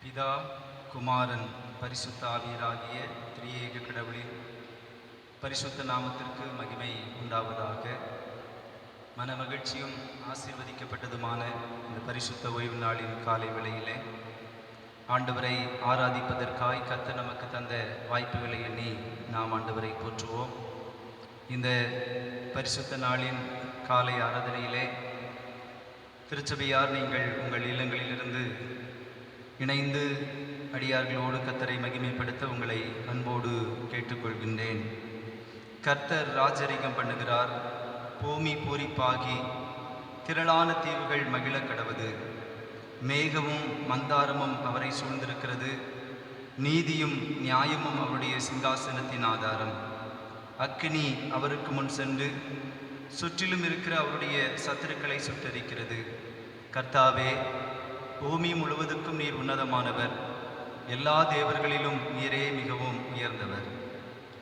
பிதா குமாரன் பரிசுத்த ஆவியராகிய திரியேக கடவுளின் பரிசுத்த நாமத்திற்கு மகிமை உண்டாவதாக. மன மகிழ்ச்சியும் ஆசீர்வதிக்கப்பட்டதுமான இந்த பரிசுத்த ஓய்வு நாளின் காலை வேளையிலே ஆண்டவரை ஆராதிப்பதற்காய் கர்த்தர் நமக்கு தந்த வாய்ப்புகளை எண்ணி நாம் ஆண்டவரை போற்றுவோம். இந்த பரிசுத்த நாளின் காலை ஆராதனையிலே திருச்சபையார் நீங்கள் உங்கள் இல்லங்களிலிருந்து இணைந்து அடியார்களோடு கர்த்தரை மகிமைப்படுத்த உங்களை அன்போடு கேட்டுக்கொள்கின்றேன். கர்த்தர் ராஜரிகம் பண்ணுகிறார், பூமி பூரிப்பாகி திரளான தீவுகள் மகிழ கடவது. மேகமும் மந்தாரமும் அவரை சூழ்ந்திருக்கிறது, நீதியும் நியாயமும் அவருடைய சிங்காசனத்தின் ஆதாரம். அக்கினி அவருக்கு முன் சென்று சுற்றிலும் இருக்கிற அவருடைய சத்துருக்களை சுட்டரிக்கிறது. கர்த்தாவே, பூமி முழுவதுக்கும் நீர் உன்னதமானவர், எல்லா தேவர்களிலும் நீரே மிகவும் உயர்ந்தவர்.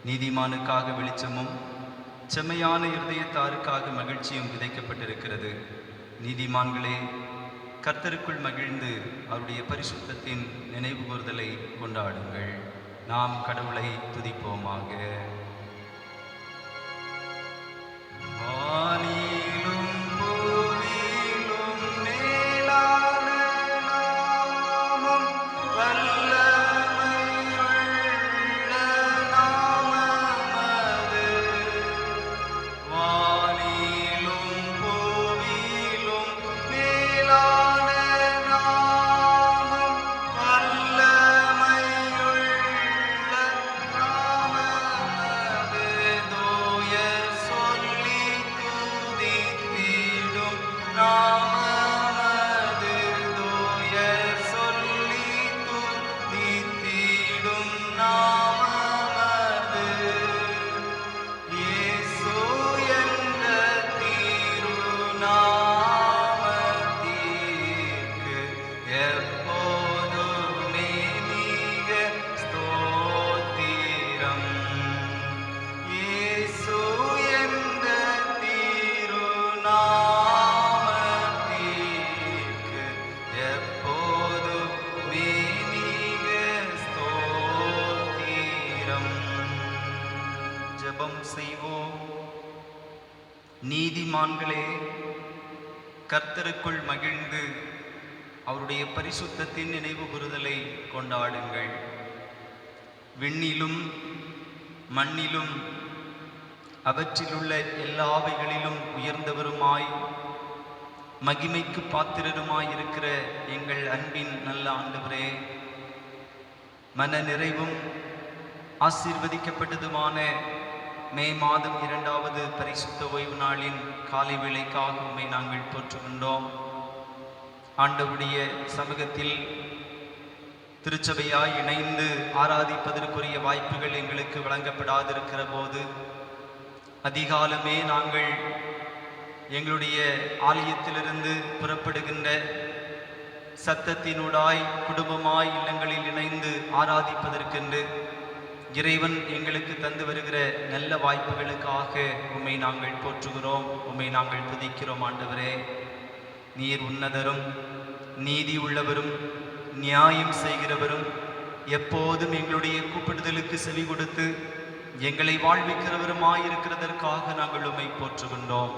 நீதிமானுக்காக வெளிச்சமும் செம்மையான இருதயத்தாருக்காக மகிழ்ச்சியும் விதைக்கப்பட்டிருக்கிறது. நீதிமான்களே, கர்த்தருக்குள் மகிழ்ந்து அவருடைய பரிசுத்தத்தின் நினைவு கூர்தலை கொண்டாடுங்கள். நாம் கடவுளை துதிப்போமாக. நீதிமான்களே, கர்த்தருக்குள் மகிழ்ந்து அவருடைய பரிசுத்தத்தின் நினைவு கூறுதலை கொண்டாடுங்கள். விண்ணிலும் மண்ணிலும் அவற்றிலுள்ள எல்லாவைகளிலும் உயர்ந்தவருமாய் மகிமைக்கு பாத்திரருமாய் இருக்கிற எங்கள் அன்பின் நல்ல ஆண்டவரே, மன நிறைவும் ஆசீர்வதிக்கப்பட்டதுமான மே மாதம் 2வது பரிசுத்த ஓய்வு நாளின் காலை வேளைக்காக உம்மை நாங்கள் போற்றுகின்றோம். ஆண்டவருடைய சமூகத்தில் திருச்சபையாய் இணைந்து ஆராதிப்பதற்குரிய வாய்ப்புகள் எங்களுக்கு வழங்கப்படாதிருக்கிற போது அதிகாலமே நாங்கள் எங்களுடைய ஆலயத்திலிருந்து புறப்படுகின்ற சத்தத்தினூடாய் குடும்பமாய் இல்லங்களில் இணைந்து ஆராதிப்பதற்கென்று இறைவன் எங்களுக்கு தந்து வருகிற நல்ல வாய்ப்புகளுக்காக உம்மை நாங்கள் போற்றுகிறோம், உம்மை நாங்கள் துதிக்கிறோம். ஆண்டவரே, நீர் உன்னதரும் நீதி உள்ளவரும் நியாயம் செய்கிறவரும் எப்போதும் எங்களுடைய கூப்பிடுதலுக்கு செவி கொடுத்து எங்களை வாழ்விக்கிறவருமாயிருக்கிறதற்காக நாங்கள் உம்மை போற்றுகின்றோம்.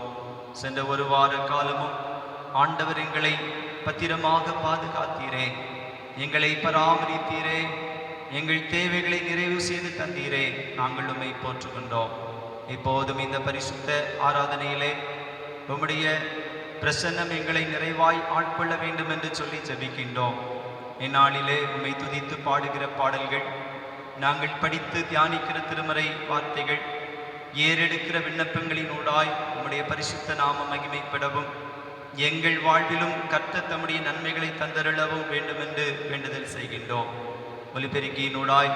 சென்ற ஒரு வார காலமும் ஆண்டவர் எங்களை பத்திரமாக பாதுகாத்தீரே, எங்களை பராமரித்தீரே, எங்கள் தேவைகளை நிறைவு செய்து தந்தீரே. நாங்கள் உம்மை போற்றுகின்றோம். இப்போதும் இந்த பரிசுத்த ஆராதனையிலே உம்முடைய பிரசன்னம் எங்களை நிறைவாய் ஆட்கொள்ள வேண்டும் என்று சொல்லி ஜெபிக்கின்றோம். இந்நாளிலே உம்மை துதித்து பாடுகிற பாடல்கள், நாங்கள் படித்து தியானிக்கிற திருமறை வார்த்தைகள், ஏறெடுக்கிற விண்ணப்பங்களினூடாய் உம்முடைய பரிசுத்த நாம மகிமைப்படவும் எங்கள் வாழ்விலும் கர்த்தர் தம்முடைய நன்மைகளை தந்தருளவும் வேண்டும் என்று வேண்டுதல் செய்கின்றோம். ஒலிபெருக்கியினூடாய்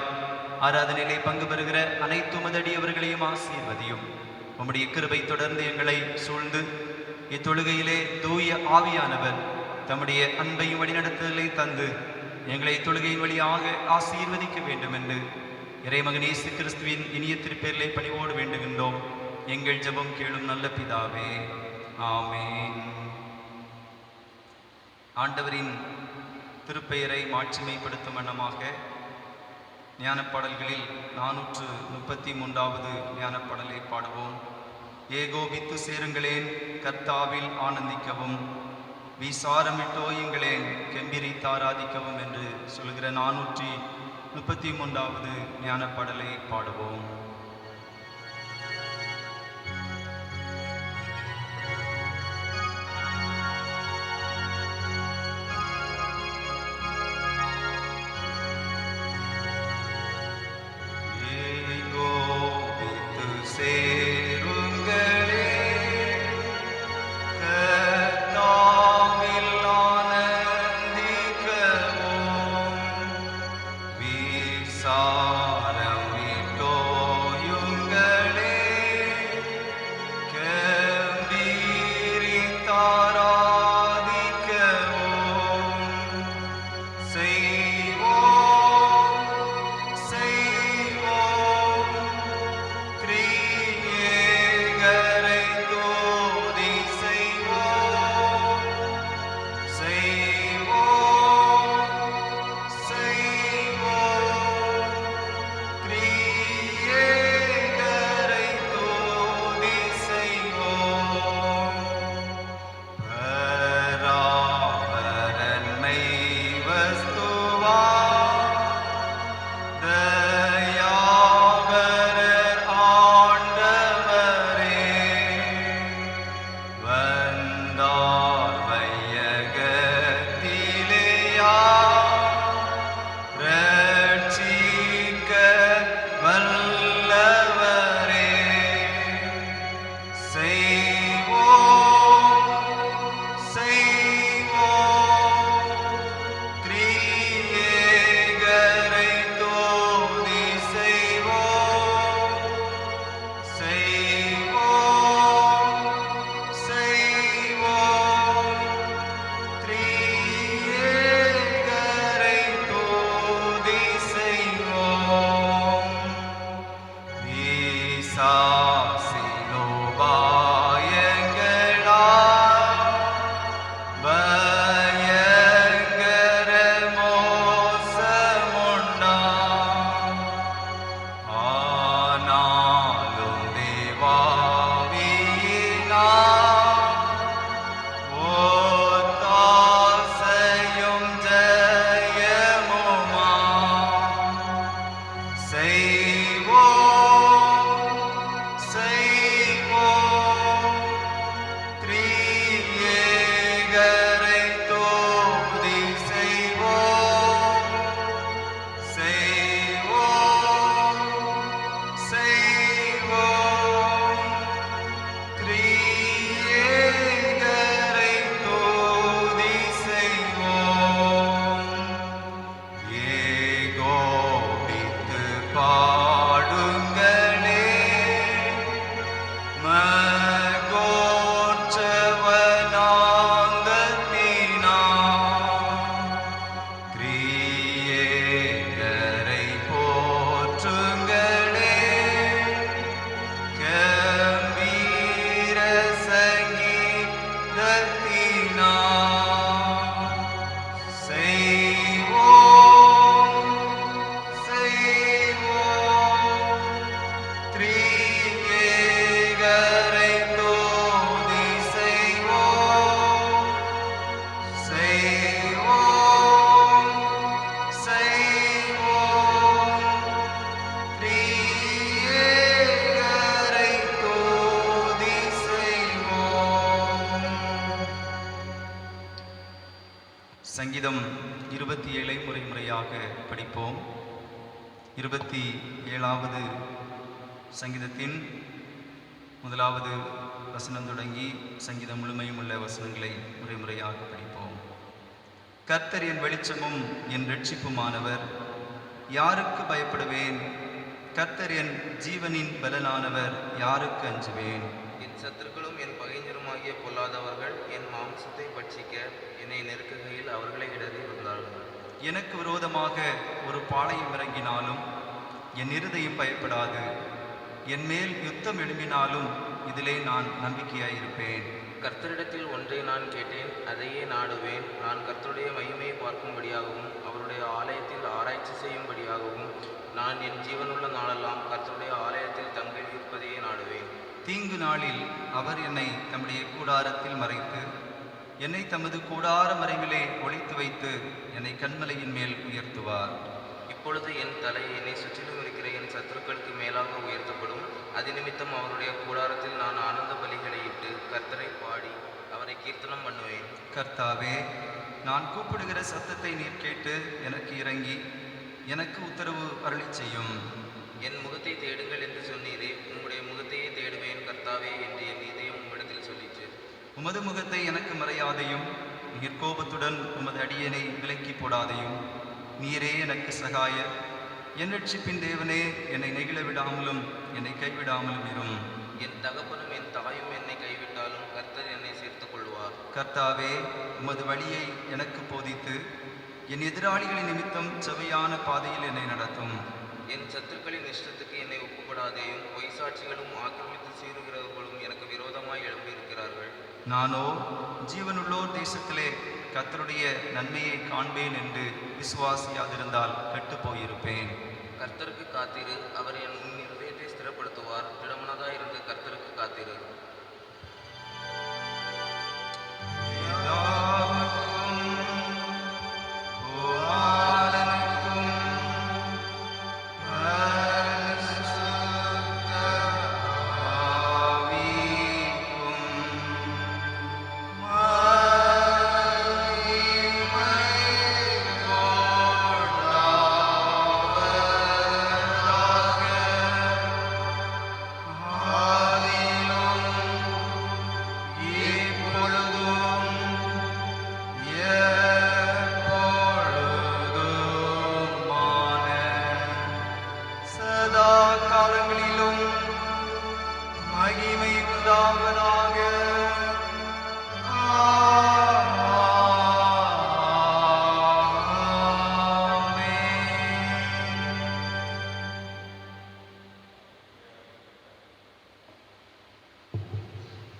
ஆராதனையிலே பங்கு பெறுகிற அனைத்து உமதடியவர்களையும் ஆசீர்வதியும். உம்முடைய கிருபை தொடர்ந்து எங்களை சூழ்ந்து இத்தொழுகையிலே தூய ஆவியானவர் தம்முடைய அன்பையும் வழிநடத்துதலை தந்து எங்களை தொழுகையின் வழியாக ஆசீர்வதிக்க வேண்டும் என்று இறைமகன் இயேசு கிறிஸ்துவின் இனிய திருப்பெயரிலே பணிவோடு வேண்டுகின்றோம். எங்கள் ஜெபம் கேளும் நல்ல பிதாவே, ஆமென். ஆண்டவரின் திருப்பெயரை மாட்சிமைப்படுத்தும் வண்ணமாக ஞானப்பாடல்களில் 433வது ஞானப்பாடலை பாடுவோம். ஏகோபித்து சேருங்களேன், கர்த்தாவில் ஆனந்திக்கவும், விசாரமிட்டோயுங்களேன், கெம்பிரித்து ஆராதிக்கவும் என்று சொல்கிற 433வது ஞானப்பாடலை பாடுவோம். சங்கீதம் 27 முறையாக படிப்போம். 27வது சங்கீதத்தின் 1வது வசனம் தொடங்கி சங்கீதம் முழுமையும் உள்ள வசனங்களை முறையாக படிப்போம். கர்த்தர் என் வெளிச்சமும் என் இரட்சிப்புமானவர், யாருக்கு பயப்படுவேன்? கர்த்தர் என் ஜீவனின் பலனானவர், யாருக்கு அஞ்சுவேன்? என் சத்துருக்களும் என் பகைஞருமாகிய பொல்லாதவர்கள் என் மாம்சத்தை பட்சிக்க என்னை நெருக்குகையில் அவர்களை இடறி விழுந்தார்கள். எனக்கு விரோதமாக ஒரு பாளையம் இறங்கினாலும் என் இருதயம் பயப்படாது. என் மேல் யுத்தம் எழும்பினாலும் இதிலே நான் நம்பிக்கையாயிருப்பேன். கர்த்தரிடத்தில் ஒன்றை நான் கேட்டேன், அதையே நாடுவேன். நான் கர்த்தருடைய மகிமையை பார்க்கும்படியாகவும் அவருடைய ஆலயத்தில் ஆராய்ச்சி செய்யும்படியாகவும் நான் என் ஜீவனுள்ள நாளெல்லாம் கர்த்தருடைய ஆலயத்தில் தங்கியிருப்பதையே நாடுவேன். தீங்கு நாளில் அவர் என்னை தம்முடைய கூடாரத்தில் மறைத்து என்னை தமது கூடார மறைவிலே ஒளித்து வைத்து என்னை கன்மலையின் மேல் உயர்த்துவார். இப்பொழுது என் தலை என்னை சுற்றிலும் இருக்கிற என் சத்துருக்களுக்கு மேலாக உயர்த்தப்படும். அது நிமித்தம் அவருடைய கூடாரத்தில் நான் ஆனந்த பலிகளை இட்டு கர்த்தரை பாடி அவரை கீர்த்தனம் பண்ணுவேன். கர்த்தாவே, நான் கூப்பிடுகிற சத்தத்தை நீர் கேட்டு எனக்கு இறங்கி எனக்கு உத்தரவு அருளி செய்யும். என் முகத்தை தேடுங்கள் என்று சொன்னீரே, உம்முடைய முகத்தையே தேடுவேன் கர்த்தாவே என்று என் இதயம் உம்மிடத்தில் சொல்லிற்று. உமது முகத்தை எனக்கு மறையாதையும் நீர் கோபத்துடன் உமது அடியனை விலக்கி போடாதையும். நீரே எனக்கு சகாயர், என் ரட்சிப்பின் தேவனே, என்னை நெகிழ விடாமலும் என்னை கைவிடாமலும் இரும். என் தகப்பனும் என் தாயும் என்னை கைவிட்டாலும் கர்த்தர் என்னை சேர்த்துக் கொள்வார். கர்த்தாவே, உமது வழியை எனக்கு போதித்து என் எதிராளிகளின் நிமித்தம் செவையான பாதையில் என்னை நடத்தும். என் சத்துருக்களின் இஷ்டத்துக்கு என்னை ஒப்புப்படாதேயும். பொய் சாட்சிகளும் ஆக்கிரமித்து சீறுகிறவர்களும் எனக்கு விரோதமாய் எழும்பியிருக்கிறார்கள். நானோ ஜீவனுள்ளோர் தேசத்திலே கர்த்தருடைய நன்மையை காண்பேன் என்று விசுவாசியாதிருந்தால் கெட்டு போயிருப்பேன். கர்த்தருக்கு காத்திரு, அவர் என் இருதயத்தை ஸ்திரப்படுத்துவார். திடமனதாய் இருந்து கர்த்தருக்கு காத்திரு.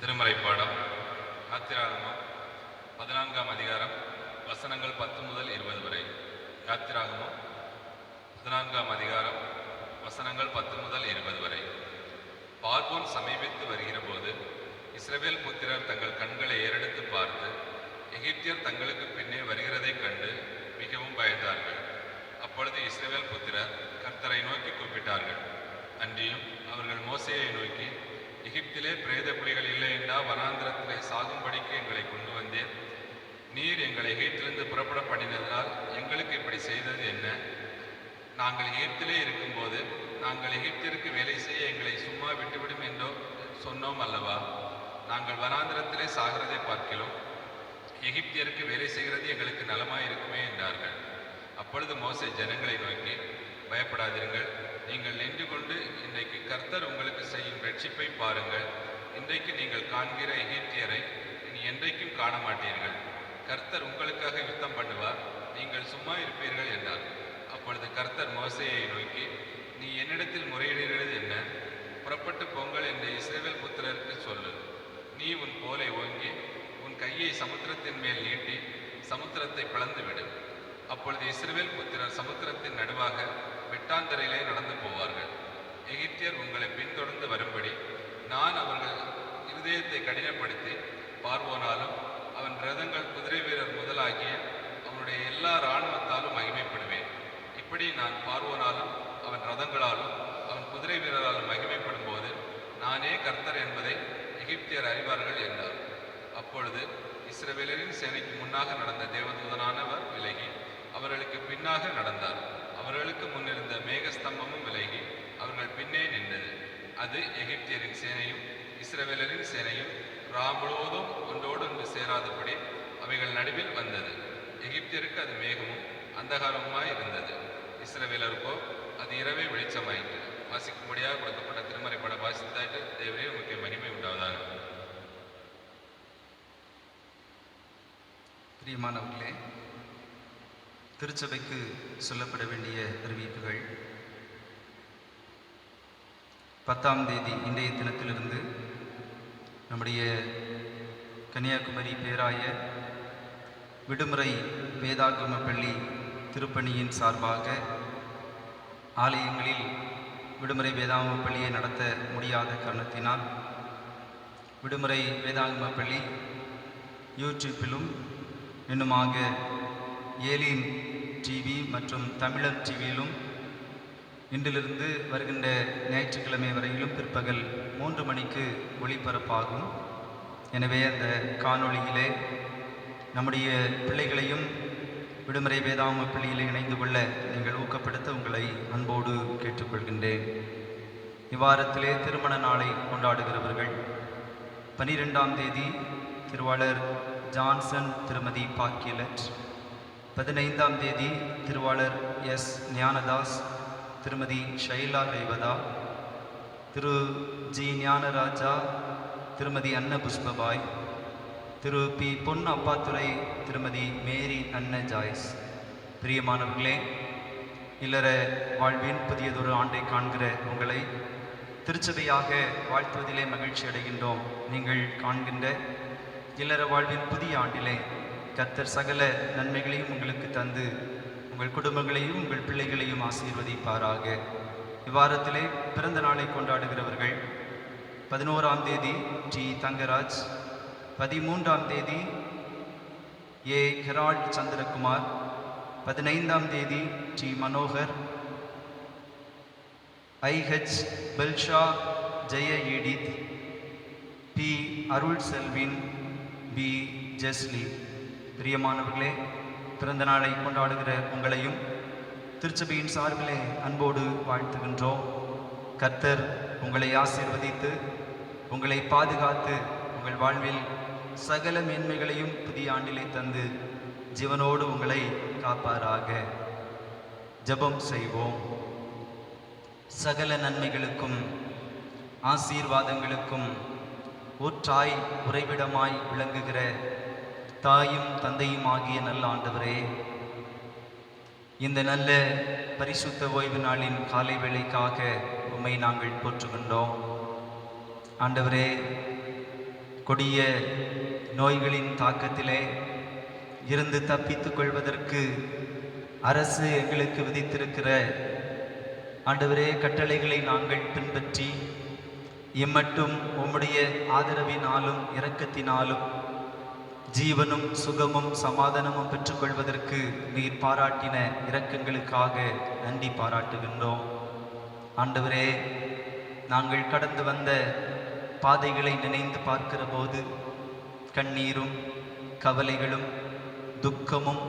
திருமறை பாடம் யாத்திராகமம் 14ஆம் அதிகாரம் வசனங்கள் 10 முதல் 20 வரை. யாத்திராகமம் 14ஆம் அதிகாரம் வசனங்கள் 10 முதல் 20 வரை. பார்வோன் சமீபித்து வருகிற போது இஸ்ரவேல் புத்திரர் தங்கள் கண்களை ஏறெடுத்து பார்த்து எகிப்தியர் தங்களுக்கு பின்னே வருகிறதைக் கண்டு மிகவும் பயந்தார்கள். அப்பொழுது இஸ்ரவேல் புத்திரர் கர்த்தரை நோக்கி கூப்பிட்டார்கள். அன்றியும் அவர்கள் மோசேயை நோக்கி, எகிப்திலே பிரேத புலிகள் இல்லை என்றா வனாந்திரத்திலே சாகும்படிக்கு எங்களை கொண்டு வந்தேன். நீர் எங்களை எகிப்திலிருந்து புறப்பட பண்ணினதால் எங்களுக்கு இப்படி செய்தது என்ன? நாங்கள் எகிப்திலே இருக்கும்போது நாங்கள் எகிப்திற்கு வேலை செய்ய எங்களை சும்மா விட்டுவிடும் என்றோ சொன்னோம் அல்லவா? நாங்கள் வனாந்திரத்திலே சாகிறதை பார்க்கிறோம். எகிப்தியருக்கு வேலை செய்கிறது எங்களுக்கு நலமாயிருக்குமே என்றார்கள். அப்பொழுது மோசே ஜனங்களை நோக்கி, பயப்படாதீர்கள், நீங்கள் நின்று கொண்டு இன்றைக்கு கர்த்தர் உங்களுக்கு செய்யும் ரட்சிப்பை பாருங்கள். இன்றைக்கு நீங்கள் காண்கிற எகிப்தியரை இனி என்றைக்கும் காண மாட்டீர்கள். கர்த்தர் உங்களுக்காக யுத்தம் பண்ணுவார், நீங்கள் சும்மா இருப்பீர்கள் என்றார். அப்பொழுது கர்த்தர் மோசேயை நோக்கி, நீ என்னிடத்தில் முறையிடுகிறது என்ன? புறப்பட்டு பொங்கல் என்று இஸ்ரவேல் புத்திரருக்கு சொல்லு. நீ உன் கோலை ஓங்கி உன் கையை சமுத்திரத்தின் மேல் நீட்டி சமுத்திரத்தை பிளந்துவிடு. அப்பொழுது இஸ்ரவேல் புத்திரர் சமுத்திரத்தின் நடுவாக வெட்டாந்தரையிலே நடந்து போவார்கள். எகிப்தியர் உங்களை பின்தொடர்ந்து வரும்படி நான் அவர்கள் இருதயத்தை கடினப்படுத்தி பார்வோனாலும் அவன் ரதங்கள் குதிரை வீரர் முதலாகிய அவனுடைய எல்லா இராணுவத்தாலும் மகிமைப்படுவேன். இப்படி நான் பார்வோனாலும் அவன் ரதங்களாலும் அவன் குதிரை வீரராலும் மகிமைப்படும் போது நானே கர்த்தர் என்பதை எகிப்தியர் அறிவார்கள் என்றார். அப்பொழுது இஸ்ரவேலரின் சேனைக்கு முன்னாக நடந்த தேவதூதனானவர் விலகி அவர்களுக்கு பின்னாக நடந்தார். அவர்களுக்கு முன்னிருந்த மேகஸ்தம்பமும் விலகி அவர்கள் பின்னே நின்றது. அது எகிப்தியரின் சேனையும் இஸ்ரவேலரின் சேனையும் முழுவதும் ஒன்றோடு ஒன்று சேராதபடி அவைகள் நடுவில் வந்தது. எகிப்தியருக்கு அது மேகமும் அந்தகாரமுமாய் இருந்தது. இஸ்ரவேலருக்கோ அது இரவே வெளிச்சமாயிற்று. வாசிக்கும்படியாக கொடுக்கப்பட்ட திருமறை பட வாசித்தாயிட்டு தேவரே உமக்கு மகிமை உண்டாவதாக. பிரியமானவர்களே, திருச்சபைக்கு சொல்லப்பட வேண்டிய அறிவிப்புகள். 10ஆம் தேதி இன்றைய தினத்திலிருந்து நம்முடைய கன்னியாகுமரி பேராய விடுமுறை வேதாகம பள்ளி திருப்பணியின் சார்பாக ஆலயங்களில் விடுமுறை வேதாகம பள்ளியை நடத்த முடியாத காரணத்தினால் விடுமுறை வேதாகம பள்ளி யூடியூப்பிலும் இன்னுமாக ஏலின் டிவி மற்றும் தமிழர் டிவியிலும் இன்றிலிருந்து வருகின்ற ஞாயிற்றுக்கிழமை வரையிலும் பிற்பகல் 3 மணிக்கு ஒளிபரப்பாகும். எனவே அந்த காணொளியிலே நம்முடைய பிள்ளைகளையும் விடுமுறை வேதாகம பள்ளியில் இணைந்து கொள்ள நீங்கள் ஊக்கப்படுத்த உங்களை அன்போடு கேட்டுக்கொள்கின்றேன். இவ்வாரத்திலே திருமண நாளை கொண்டாடுகிறவர்கள் 12ஆம் தேதி திருவாளர் ஜான்சன் திருமதி பாக்கியலட், 15ஆம் தேதி திருவாளர் எஸ் ஞானதாஸ் திருமதி ஷைலா ரேவதா, திரு ஜி ஞானராஜா திருமதி அன்ன புஷ்பபாய், திரு பி பொன் அப்பாத்துரை திருமதி மேரி அன்ன ஜாய்ஸ். பிரியமானவர்களே, இல்லற வாழ்வின் புதியதொரு ஆண்டை காண்கிற உங்களை திருச்சபையாக வாழ்த்துவதிலே மகிழ்ச்சி அடைகின்றோம். நீங்கள் காண்கின்ற இல்லற வாழ்வின் புதிய ஆண்டிலே கர்த்தர் சகல நன்மைகளையும் உங்களுக்கு தந்து உங்கள் குடும்பங்களையும் உங்கள் பிள்ளைகளையும் ஆசீர்வதிப்பாராக. இவ்வாரத்திலே பிறந்த நாளை கொண்டாடுகிறவர்கள் 11ஆம் தேதி டி தங்கராஜ், 13ஆம் தேதி ஏ ஹெரால்ட் சந்திரகுமார், 15ஆம் தேதி டி மனோகர், ஐஹெச் பெல்ஷா ஜெய ஈடித், பி அருள் செல்வின், பி ஜெஸ்லி. பிரியமானவர்களே, பிறந்த நாளை கொண்டாடுகிற உங்களையும் திருச்சபையின் சார்பிலே அன்போடு வாழ்த்துகின்றோம். கர்த்தர் உங்களை ஆசீர்வதித்து உங்களை பாதுகாத்து உங்கள் வாழ்வில் சகல மேன்மைகளையும் புதிய ஆண்டிலே தந்து ஜீவனோடு உங்களை காப்பாராக. ஜெபம் செய்வோம். சகல நன்மைகளுக்கும் ஆசீர்வாதங்களுக்கும் ஊற்றாய் உறைவிடமாய் விளங்குகிற தாயும் தந்தையும் ஆகிய நல்ல ஆண்டவரே, இந்த நல்ல பரிசுத்த ஓய்வு நாளின் காலை வேளைக்காக உம்மை நாங்கள் போற்றுகின்றோம். ஆண்டவரே, கொடிய நோய்களின் தாக்கத்திலே இருந்து தப்பித்துக் கொள்வதற்கு அரசு எங்களுக்கு விதித்திருக்கிற ஆண்டவரே கட்டளைகளை நாங்கள் பின்பற்றி இம்மட்டும் உம்முடைய ஆதரவினாலும் இரக்கத்தினாலும் ஜீவனும் சுகமும் சமாதானமும் பெற்றுக்கொள்வதற்கு நீர் பாராட்டின இரக்கங்களுக்காக நன்றி பாராட்டுகின்றோம். ஆண்டவரே, நாங்கள் கடந்து வந்த பாதைகளை நினைந்து பார்க்கிற போது கண்ணீரும் கவலைகளும் துக்கமும்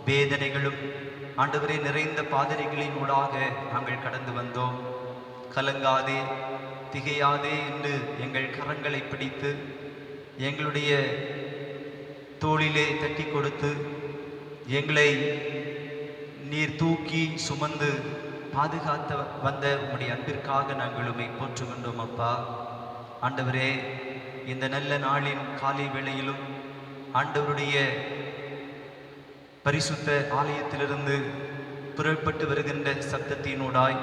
வேதனைகளும் ஆண்டவரே நிறைந்த பாதைகளின் ஊடாக நாங்கள் கடந்து வந்தோம். கலங்காதே திகையாதே என்று எங்கள் கரங்களை பிடித்து எங்களுடைய தோளிலே தட்டி கொடுத்து எங்களை நீர் தூக்கி சுமந்து பாதுகாத்த வந்த உம்முடைய அன்பிற்காக நாங்கள் உம்மை போற்றுகின்றோம் அப்பா. ஆண்டவரே, இந்த நல்ல நாளின் காலை வேளையிலும் ஆண்டவருடைய பரிசுத்த ஆலயத்திலிருந்து புறப்பட்டு வருகின்ற சப்தத்தினூடாய்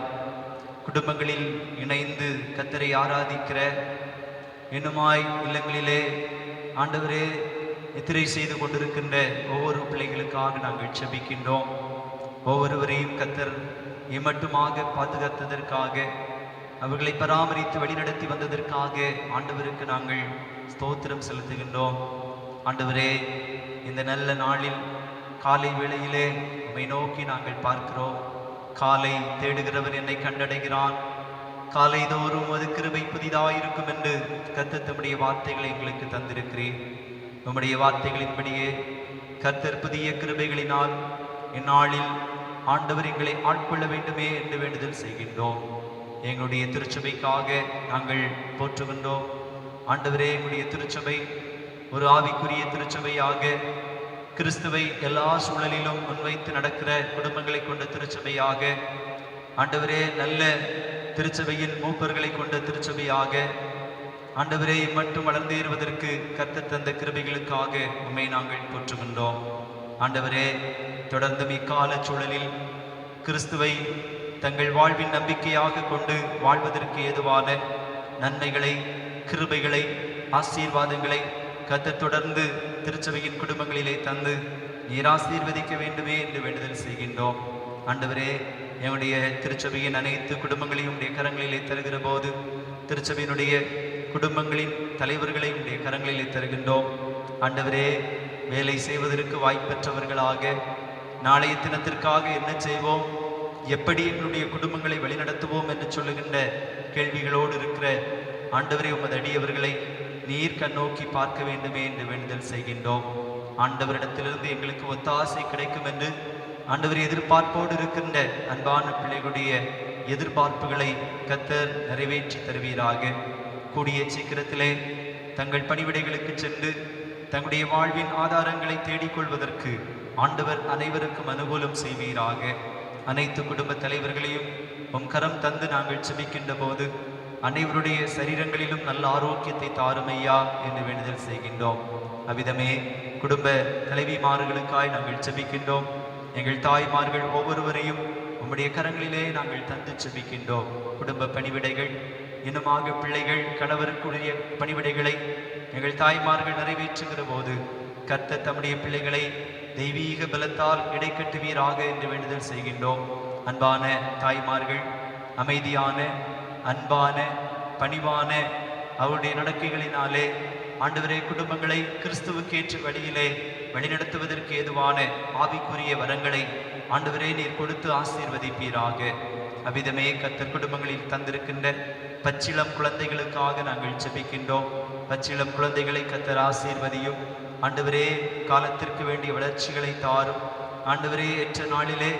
குடும்பங்களில் இணைந்து கர்த்தரை ஆராதிக்கிற இன்னுமாய் இல்லங்களிலே ஆண்டவரே நித்திரை செய்து கொண்டிருக்கின்ற ஒவ்வொரு பிள்ளைகளுக்காக நாங்கள் செபிக்கின்றோம். ஒவ்வொருவரையும் கர்த்தர் இம்மட்டுமாக பாதுகாத்ததற்காக, அவர்களை பராமரித்து வழிநடத்தி வந்ததற்காக ஆண்டவருக்கு நாங்கள் ஸ்தோத்திரம் செலுத்துகின்றோம். ஆண்டவரே, இந்த நல்ல நாளில் காலை வேளையிலே உம்மை நோக்கி நாங்கள் பார்க்கிறோம். காலை தேடுகிறவன் என்னை கண்டடைகிறான், காலை தோறும் அது கிருபை புதிதாயிருக்கும் என்று கர்த்தர் தம்முடைய வார்த்தைகளை எங்களுக்கு தந்திருக்கிறேன். உம்முடைய வார்த்தைகளின்படியே கர்த்தர் புதிய கிருபைகளினால் இந்நாளில் ஆண்டவர் எங்களை ஆட்கொள்ள வேண்டுமே என்று வேண்டுதல் செய்கின்றோம். எங்களுடைய திருச்சபைக்காக நாங்கள் போற்றுகின்றோம். ஆண்டவரே, எங்களுடைய திருச்சபை ஒரு ஆவிக்குரிய திருச்சபையாக கிறிஸ்துவை எல்லா சூழலிலும் முன்வைத்து நடக்கிற குடும்பங்களை கொண்ட திருச்சபையாக, ஆண்டவரே நல்ல திருச்சபையின் மூப்பர்களை கொண்ட திருச்சபையாக, ஆண்டவரே மட்டும் வளர்ந்தேறுவதற்கு கர்த்தர் தந்த கிருபைகளுக்காக உம்மை நாங்கள் போற்றுகின்றோம். ஆண்டவரே, தொடர்ந்து இக்கால சூழலில் கிறிஸ்துவை தங்கள் வாழ்வின் நம்பிக்கையாக கொண்டு வாழ்வதற்கு ஏதுவான நன்மைகளை, கிருபைகளை, ஆசீர்வாதங்களை கர்த்தர் தொடர்ந்து திருச்சபையின் குடும்பங்களிலே தந்து நீர் ஆசீர்வதிக்க வேண்டுமே என்று வேண்டுதல் செய்கின்றோம். ஆண்டவரே, எங்களுடைய திருச்சபையின் அனைத்து குடும்பங்களையும் உடைய கரங்களிலே தருகிற போது திருச்சபையினுடைய குடும்பங்களின் தலைவர்களை உடைய கரங்களிலே தருகின்றோம். ஆண்டவரே, வேலை செய்வதற்கு வாய்ப்பற்றவர்களாக நாளைய தினத்திற்காக என்ன செய்வோம், எப்படி எங்களுடைய குடும்பங்களை வழிநடத்துவோம் என்று சொல்லுகின்ற கேள்விகளோடு இருக்கிற ஆண்டவரே, உமது அடியவர்களை நீர் கண்ணோக்கி பார்க்க வேண்டுமே என்று வேண்டுதல் செய்கின்றோம். ஆண்டவரிடத்திலிருந்து எங்களுக்கு ஒத்தாசை கிடைக்கும் என்று ஆண்டவர் எதிர்பார்ப்போடு இருக்கின்ற அன்பான பிள்ளைகளுடைய எதிர்பார்ப்புகளை கர்த்தர் நிறைவேற்றி தருவீராக. கூடிய சீக்கிரத்திலே தங்கள் பணிவிடைகளுக்கு சென்று தங்களுடைய வாழ்வின் ஆதாரங்களை தேடிக்கொள்வதற்கு ஆண்டவர் அனைவருக்கும் அனுகூலம் செய்வீராக. அனைத்து குடும்ப தலைவர்களையும் உம் கரம் தந்து நாங்கள் செபிக்கின்ற போது அனைவருடைய சரீரங்களிலும் நல்ல ஆரோக்கியத்தை தாருமையா என்று வேண்டுதல் செய்கின்றோம். அவ்விதமே குடும்ப தலைவிமார்களுக்காய் நாங்கள் செபிக்கின்றோம். எங்கள் தாய்மார்கள் ஒவ்வொருவரையும் உம்முடைய கரங்களிலே நாங்கள் தந்து செபிக்கின்றோம். குடும்ப பணிவிடைகள் இன்னுமாக பிள்ளைகள் கணவருக்குரிய பணிவிடைகளை எங்கள் தாய்மார்கள் நிறைவேற்றுகிற போது கர்த்தர் தம்முடைய பிள்ளைகளை தெய்வீக பலத்தால் இடைக்கட்டுவீராக என்று வேண்டுதல் செய்கின்றோம். அன்பான தாய்மார்கள் அமைதியான, அன்பான, பணிவான அவருடைய நடக்கைகளினாலே ஆண்டவரே குடும்பங்களை கிறிஸ்துவுக்கு ஏற்ற வழியிலே வழிநடத்துவதற்கு ஏதுவான ஆவிக்குரிய வரங்களை ஆண்டவரே நீர் கொடுத்து ஆசீர்வதிப்பீராக. அவ்விதமே கர்த்தர் குடும்பங்களில் தந்திருக்கின்ற பச்சிளம் குழந்தைகளுக்காக நாங்கள் ஜெபிக்கின்றோம். பச்சிளம் குழந்தைகளை கர்த்தர் ஆசீர்வதியும். ஆண்டவரே, காலத்திற்கு வேண்டிய வளர்ச்சிகளை தாரும். ஆண்டவரே, ஏற்ற நாளிலே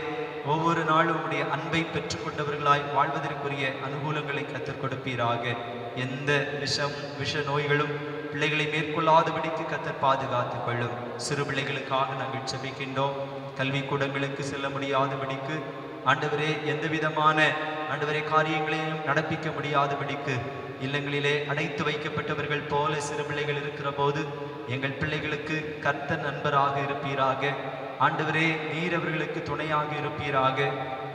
ஒவ்வொரு நாளும் உடைய அன்பை பெற்றுக்கொண்டவர்களாய் வாழ்வதற்குரிய அனுகூலங்களை கர்த்தர் கொடுப்பீராக. எந்த விஷ நோய்களும் பிள்ளைகளை மேற்கொள்ளாதபடிக்கு கர்த்தர் பாதுகாத்துக் கொள்ளும். சிறு பிள்ளைகளுக்காக நாங்கள் ஜெபிக்கின்றோம். கல்விக்கூடங்களுக்கு செல்ல முடியாதபடிக்கு ஆண்டவரே எந்த விதமான ஆண்டவரே காரியங்களையும் நடப்பிக்க முடியாதபடிக்கு இல்லங்களிலே அடைத்து வைக்கப்பட்டவர்கள் போல சிறு பிள்ளைகள் இருக்கிற போது எங்கள் பிள்ளைகளுக்கு கர்த்தர் நண்பராக இருப்பீராக. ஆண்டவரே, நீர் அவர்களுக்கு துணையாக இருப்பீராக.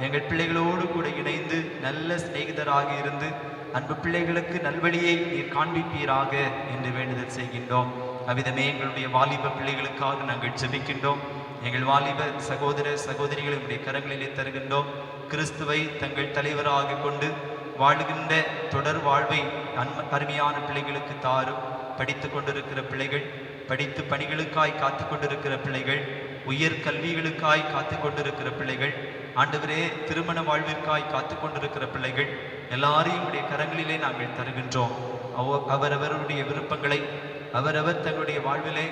எங்கள் பிள்ளைகளோடு கூட இணைந்து நல்ல சிநேகிதராக இருந்து அன்பு பிள்ளைகளுக்கு நல்வழியை நீர் காண்பிப்பீராக என்று வேண்டுதல் செய்கின்றோம். அவ்விதமே எங்களுடைய வாலிப பிள்ளைகளுக்காக நாங்கள் ஜெபிக்கின்றோம். எங்கள் வாலிப சகோதர சகோதரிகளுடைய கரங்களிலே தருகின்றோம். கிறிஸ்துவை தங்கள் தலைவராக கொண்டு வாழுகின்ற தொடர் வாழ்வை அருமையான பிள்ளைகளுக்கு தாரும். படித்து கொண்டிருக்கிற பிள்ளைகள், படித்து பணிகளுக்காய் காத்து கொண்டிருக்கிற பிள்ளைகள், உயர் கல்விகளுக்காய் காத்து கொண்டிருக்கிற பிள்ளைகள், ஆண்டவரே திருமண வாழ்விற்காய் காத்து கொண்டிருக்கிற பிள்ளைகள் எல்லாரையும் உடைய கரங்களிலே நாங்கள் தருகின்றோம். அவரவருடைய விருப்பங்களை அவரவர் தங்களுடைய வாழ்விலே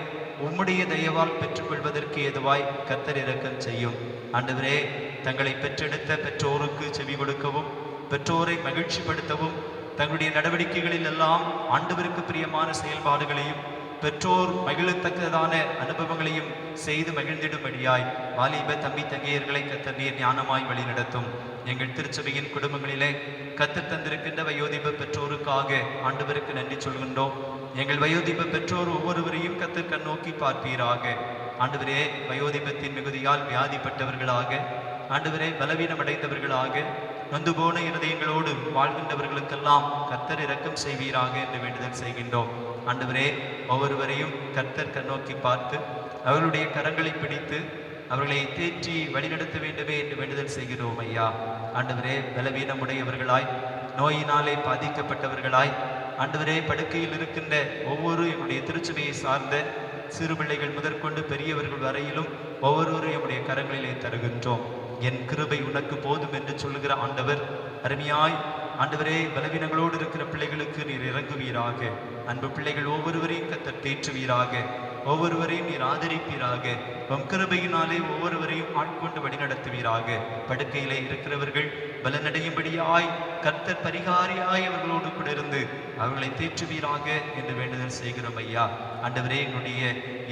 உம்முடைய தயவால் பெற்றுக்கொள்வதற்கு ஏதுவாய் கர்த்தர் இரக்கம் செய்யும். ஆண்டவரே, தங்களை பெற்றெடுத்த பெற்றோருக்கு செவி கொடுக்கவும், பெற்றோரை மகிழ்ச்சிப்படுத்தவும், தங்களுடைய நடவடிக்கைகளில் எல்லாம் ஆண்டவருக்கு பிரியமான செயல்பாடுகளையும் பெற்றோர் மகிழத்தக்கதான அனுபவங்களையும் செய்து மகிழ்ந்திடும்படியாய் வாலிப தம்பி தங்கையர்களை கர்த்தர் நீர் ஞானமாய் வழி நடத்தும். எங்கள் திருச்சபையின் குடும்பங்களிலே கர்த்தர் தந்திருக்கின்ற வயோதிப பெற்றோருக்காக ஆண்டவருக்கு நன்றி சொல்கின்றோம். எங்கள் வயோதிப பெற்றோர் ஒவ்வொருவரையும் கர்த்தர் கண் நோக்கி பார்ப்பீராக. ஆண்டவரே, வயோதிபத்தின் மிகுதியால் வியாதிப்பட்டவர்களாக, ஆண்டவரே பலவீனம் அடைந்தவர்களாக, நொந்து போன இருதயங்களோடு வாழ்கின்றவர்களுக்கெல்லாம் கர்த்தர் இரக்கம் செய்வீராக என்று வேண்டுதல் செய்கின்றோம். ஆண்டவரே, ஒவ்வொருவரையும் கர்த்தர் கண்ணோக்கி பார்த்து அவர்களுடைய கரங்களை பிடித்து அவர்களை தேற்றி வழிநடத்த வேண்டுமே என்று வேண்டுதல் செய்கிறோம் ஐயா. ஆண்டவரே, பலவீனமுடையவர்களாய், நோயினாலே பாதிக்கப்பட்டவர்களாய், ஆண்டவரே படுக்கையில் இருக்கின்ற ஒவ்வொரு எங்களுடைய திருச்சபையை சார்ந்த சிறு பிள்ளைகள் முதற்கொண்டு பெரியவர்கள் வரையிலும் ஒவ்வொருவரும் எங்களுடைய கரங்களிலே தருகின்றோம். என் கிருபை உனக்கு போதும் என்று சொல்லுகிற ஆண்டவர் அருமையாய் ஆண்டவரே பலவீனங்களோடு இருக்கிற பிள்ளைகளுக்கு நீர் இறங்குவீராக. அன்பு பிள்ளைகள் ஒவ்வொருவரையும் கர்த்தர் தேற்றுவீராக. ஒவ்வொருவரையும் நீர் ஆதரிப்பீராக. உம் கிருபையினாலே ஒவ்வொருவரையும் ஆட்கொண்டு வழிநடத்துவீராக. படுக்கையிலே இருக்கிறவர்கள் பலனடையும்படியாய் கர்த்தர் பரிகாரியாய் அவர்களோடு கூட இருந்து அவர்களை தேற்றுவீராக என்று வேண்டுதல் செய்கிறோம் ஐயா. ஆண்டவரே, எங்களுடைய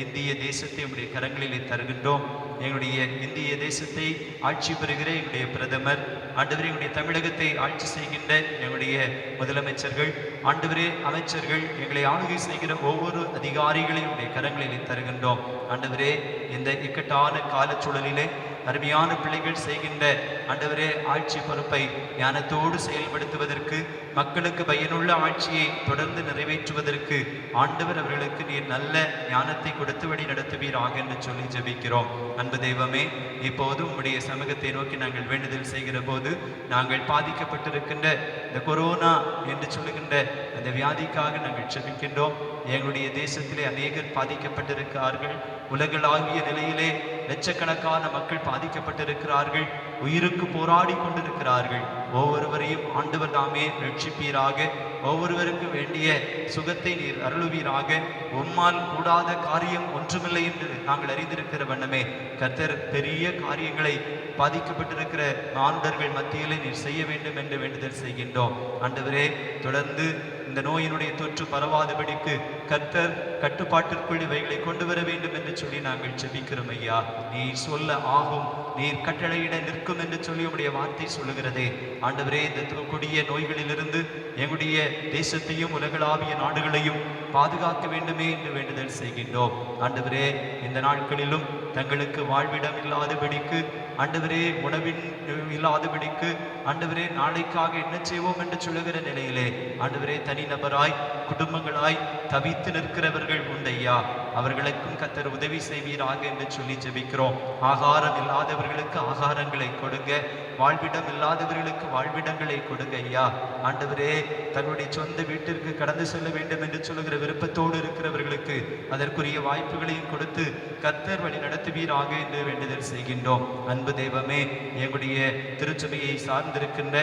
இந்திய தேசத்தை உங்களுடைய கரங்களிலே தருகின்றோம். எங்களுடைய இந்திய தேசத்தை ஆட்சி பெறுகிற எங்களுடைய பிரதமர், ஆண்டவரே எங்களுடைய தமிழகத்தை ஆட்சி செய்கின்ற எங்களுடைய முதலமைச்சர்கள், ஆண்டவரே அமைச்சர்கள், எங்களை ஆளுகை செய்கிற ஒவ்வொரு அதிகாரிகளையும் உடைய கரங்களிலே தருகின்றோம். ஆண்டவரே, இந்த இக்கட்டான காலச்சூழலிலே அருமையான பிள்ளைகள் செய்கின்ற ஆண்டவரே ஆட்சி பொறுப்பை ஞானத்தோடு செயல்படுத்துவதற்கு மக்களுக்கு பயனுள்ள ஆட்சியை தொடர்ந்து நிறைவேற்றுவதற்கு ஆண்டவர் அவர்களுக்கு நீர் நல்ல ஞானத்தை கொடுத்து வழி நடத்துவீராக என்று சொல்லி ஜெபிக்கிறோம். அன்பு தெய்வமே, இப்போது உம்முடைய சமூகத்தை நோக்கி நாங்கள் வேண்டுதல் செய்கிற போது நாங்கள் பாதிக்கப்பட்டிருக்கின்ற இந்த கொரோனா என்று சொல்லுகின்ற அந்த வியாதிக்காக நாங்கள் ஜெபிக்கின்றோம். எங்களுடைய தேசத்திலே அநேகர் பாதிக்கப்பட்டிருக்கிறார்கள். உலகளாவிய நிலையிலே லட்சக்கணக்கான மக்கள் பாதிக்கப்பட்டிருக்கிறார்கள். உயிருக்கு போராடி கொண்டிருக்கிறார்கள். ஒவ்வொருவரையும் ஆண்டவர் தாமே ரட்சிப்பீராக. ஒவ்வொருவருக்கு வேண்டிய சுகத்தை நீர் அருளுவீராக. உம்மால் கூடாத காரியம் ஒன்றுமில்லை என்று நாங்கள் அறிந்திருக்கிற வண்ணமே கர்த்தர் பெரிய காரியங்களை பாதிக்கப்பட்டிருக்கிற மானுடர்கள் மத்தியிலே நீர் செய்ய வேண்டும் என்று வேண்டுதல் செய்கின்றோம். ஆண்டவரே, தொடர்ந்து இந்த நோயினுடைய தொற்று பரவாதபடிக்கு கர்த்தர் கட்டுப்பாட்டிற்குள் இவைகளை கொண்டு வர வேண்டும் என்று சொல்லி நாங்கள் ஜெபிக்கிறோம் ஐயா. நீர் சொல்ல ஆகும், நீர் கட்டளையிட நிற்கும் என்று சொல்லி உடைய வார்த்தை சொல்லுகிறதே. ஆண்டவரே, இந்த கொடிய நோய்களிலிருந்து எங்களுடைய தேசத்தையும் உலகளாவிய நாடுகளையும் பாதுகாக்க வேண்டுமே என்று வேண்டுதல் செய்கின்றோம். ஆண்டவரே, இந்த நாட்களிலும் தங்களுக்கு வாழ்விடம் இல்லாதபடிக்கு, ஆண்டவரே உணவின் இல்லாதபடிக்கு, ஆண்டவரே நாளைக்காக என்ன செய்வோம் என்று சொல்லுகிற நிலையிலே ஆண்டவரே தனிநபராய் குடும்பங்களாய் தவித்து நிற்கிறவர்கள் உண்டையா. அவர்களுக்கும் கர்த்தர் உதவி செய்வீராக என்று சொல்லி ஜெபிக்கிறோம். ஆகாரம் இல்லாதவர்களுக்கு ஆகாரங்களை கொடுங்க, வாழ்விடம் இல்லாதவர்களுக்கு வாழ்விடங்களை கொடுங்க ஐயா. ஆண்டவரே, தன்னுடைய சொந்த வீட்டிற்கு கடந்து செல்ல வேண்டும் என்று சொல்லுகிற விருப்பத்தோடு இருக்கிறவர்களுக்கு அதற்குரிய வாய்ப்புகளையும் கொடுத்து கர்த்தர் வழி நடத்துவீராக என்று வேண்டுதல் செய்கின்றோம். அன்பு தெய்வமே, எங்களுடைய திருச்சபையை சார்ந்திருக்கின்ற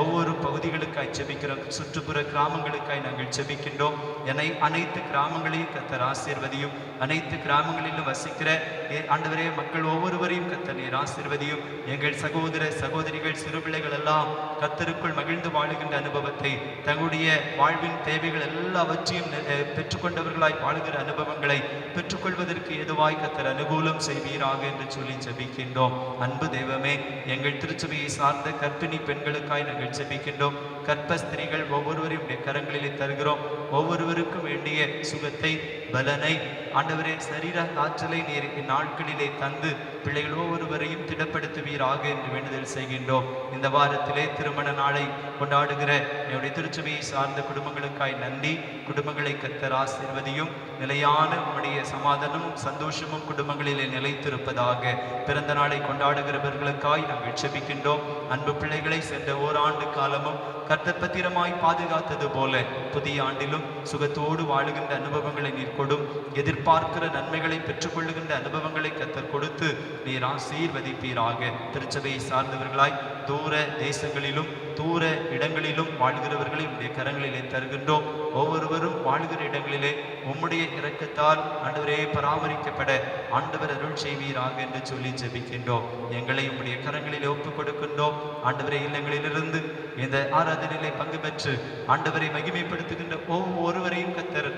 ஒவ்வொரு பகுதிகளுக்காய் ஜெபிக்கிறோம். சுற்றுப்புற கிராமங்களுக்காய் நாங்கள் ஜெபிக்கின்றோம். அனைத்து கிராமங்களையும் கர்த்தர் ஆசீர்வதியும். அனைத்து கிராமங்களிலும் வசிக்கிற ஆண்டவரே மக்கள் ஒவ்வொருவரையும் கர்த்தர் நீர் ஆசீர்வதியும். எங்கள் சகோதர சகோதரிகள் சிறு பிள்ளைகள் எல்லாம் கர்த்தருக்குள் மகிழ்ந்து வாழுகின்ற அனுபவத்தை, தங்களுடைய வாழ்வின் தேவைகள் எல்லாவற்றையும் பெற்றுக்கொண்டவர்களாய் வாழுகிற அனுபவங்களை பெற்றுக்கொள்வதற்கு ஏதுவாய் கர்த்தர் அனுகூலம் செய்வீராக என்று சொல்லி ஜெபிக்கின்றோம். அன்பு தெய்வமே, எங்கள் திருச்சபையை சார்ந்த கர்ப்பிணி பெண்களுக்காய் நாங்கள் ஜெபிக்கின்றோம். கர்ப்பஸ்திரீகள் ஒவ்வொருவரையும் கரங்களிலே தருகிறோம். ஒவ்வொருவருக்கும் வேண்டிய சுகத்தை, பலனை, ஆண்டவரே சரீர ஆற்றலை நீர் இந்நாட்களிலே தந்து பிள்ளைகள் ஒவ்வொருவரையும் திடப்படுத்துவீராக என்று வேண்டுதல் செய்கின்றோம். இந்த வாரத்திலே திருமண நாளை கொண்டாடுகிற என்னுடைய திருச்சபையை சார்ந்த குடும்பங்களுக்காய் நன்றி. குடும்பங்களை கர்த்தர் ஆசீர்வதியும். நிலையான உம்முடைய சமாதானமும் சந்தோஷமும் குடும்பங்களிலே நிலைத்திருப்பதாக. பிறந்த நாளை கொண்டாடுகிறவர்களுக்காய் நாங்கள் ஜெபிக்கின்றோம். அன்பு பிள்ளைகளை சென்ற ஓராண்டு காலமும் கர்த்தர் பத்திரமாய் பாதுகாத்தது போல புதிய ஆண்டிலும் சுகத்தோடு வாழுகின்ற அனுபவங்களை நீர் கொடும். எதிர்பார்க்கிற நன்மைகளை பெற்றுக்கொள்ளுகின்ற அனுபவங்களை கர்த்தர் கொடுத்து நீர் ஆசீர்வதிப்பீராக. திருச்சபையை சார்ந்தவர்களாய் தூர தேசங்களிலும் தூர இடங்களிலும் வாழ்கிறவர்களை உம்முடைய கரங்களிலே தருகின்றோம். ஒவ்வொருவரும் வாழ்கிற இடங்களிலே உம்முடைய இரக்கத்தால் ஆண்டவரே பராமரிக்கப்பட ஆண்டவர் அருள் செய்வீராக என்று சொல்லி ஜெபிக்கின்றோம். எங்களை உம்முடைய கரங்களிலே ஒப்புக் கொடுக்கின்றோம். ஆண்டவரே, இல்லங்களிலிருந்து இந்த ஆராதனையிலே பங்கு பெற்று ஆண்டவரை மகிமைப்படுத்துகின்ற ஒவ்வொருவரையும் கர்த்தர்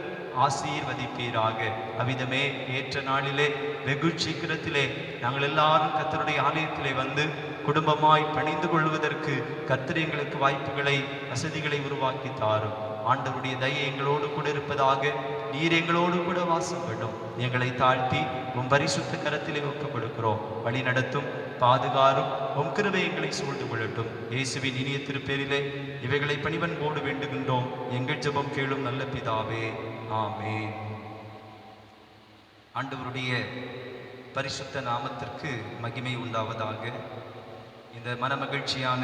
ஆசீர்வதிப்பீராக. அவ்விதமே ஏற்ற நாளிலே வெகு சீக்கிரத்திலே நாங்கள் எல்லாரும் கர்த்தருடைய ஆலயத்திலே வந்து குடும்பமாய் பணிந்து கொள்வதற்கு கர்த்தர் எங்களுக்கு வாய்ப்புகளை, வசதிகளை உருவாக்கி தாரும். ஆண்டவருடைய தயை எங்களோடு கூட இருப்பதாக. நீர் எங்களோடு கூட வாசம் பண்ணும். எங்களை தாழ்த்தி உம் பரிசுத்த கரத்திலே ஒப்புக் கொடுக்கிறோம். வழி நடத்தும், பாதுகாரும். உம் கிருபை எங்களை சூழ்ந்து கொள்ளட்டும். இயேசுவின் இனிய திருப்பேரிலே இவைகளை பணிவன்போடு வேண்டுகின்றோம். எங்கள் ஜெபம் கேளும் நல்ல பிதாவே, ஆமென். ஆண்டவருடைய பரிசுத்த நாமத்திற்கு மகிமை உண்டாவதாக. இந்த மனமகிழ்ச்சியான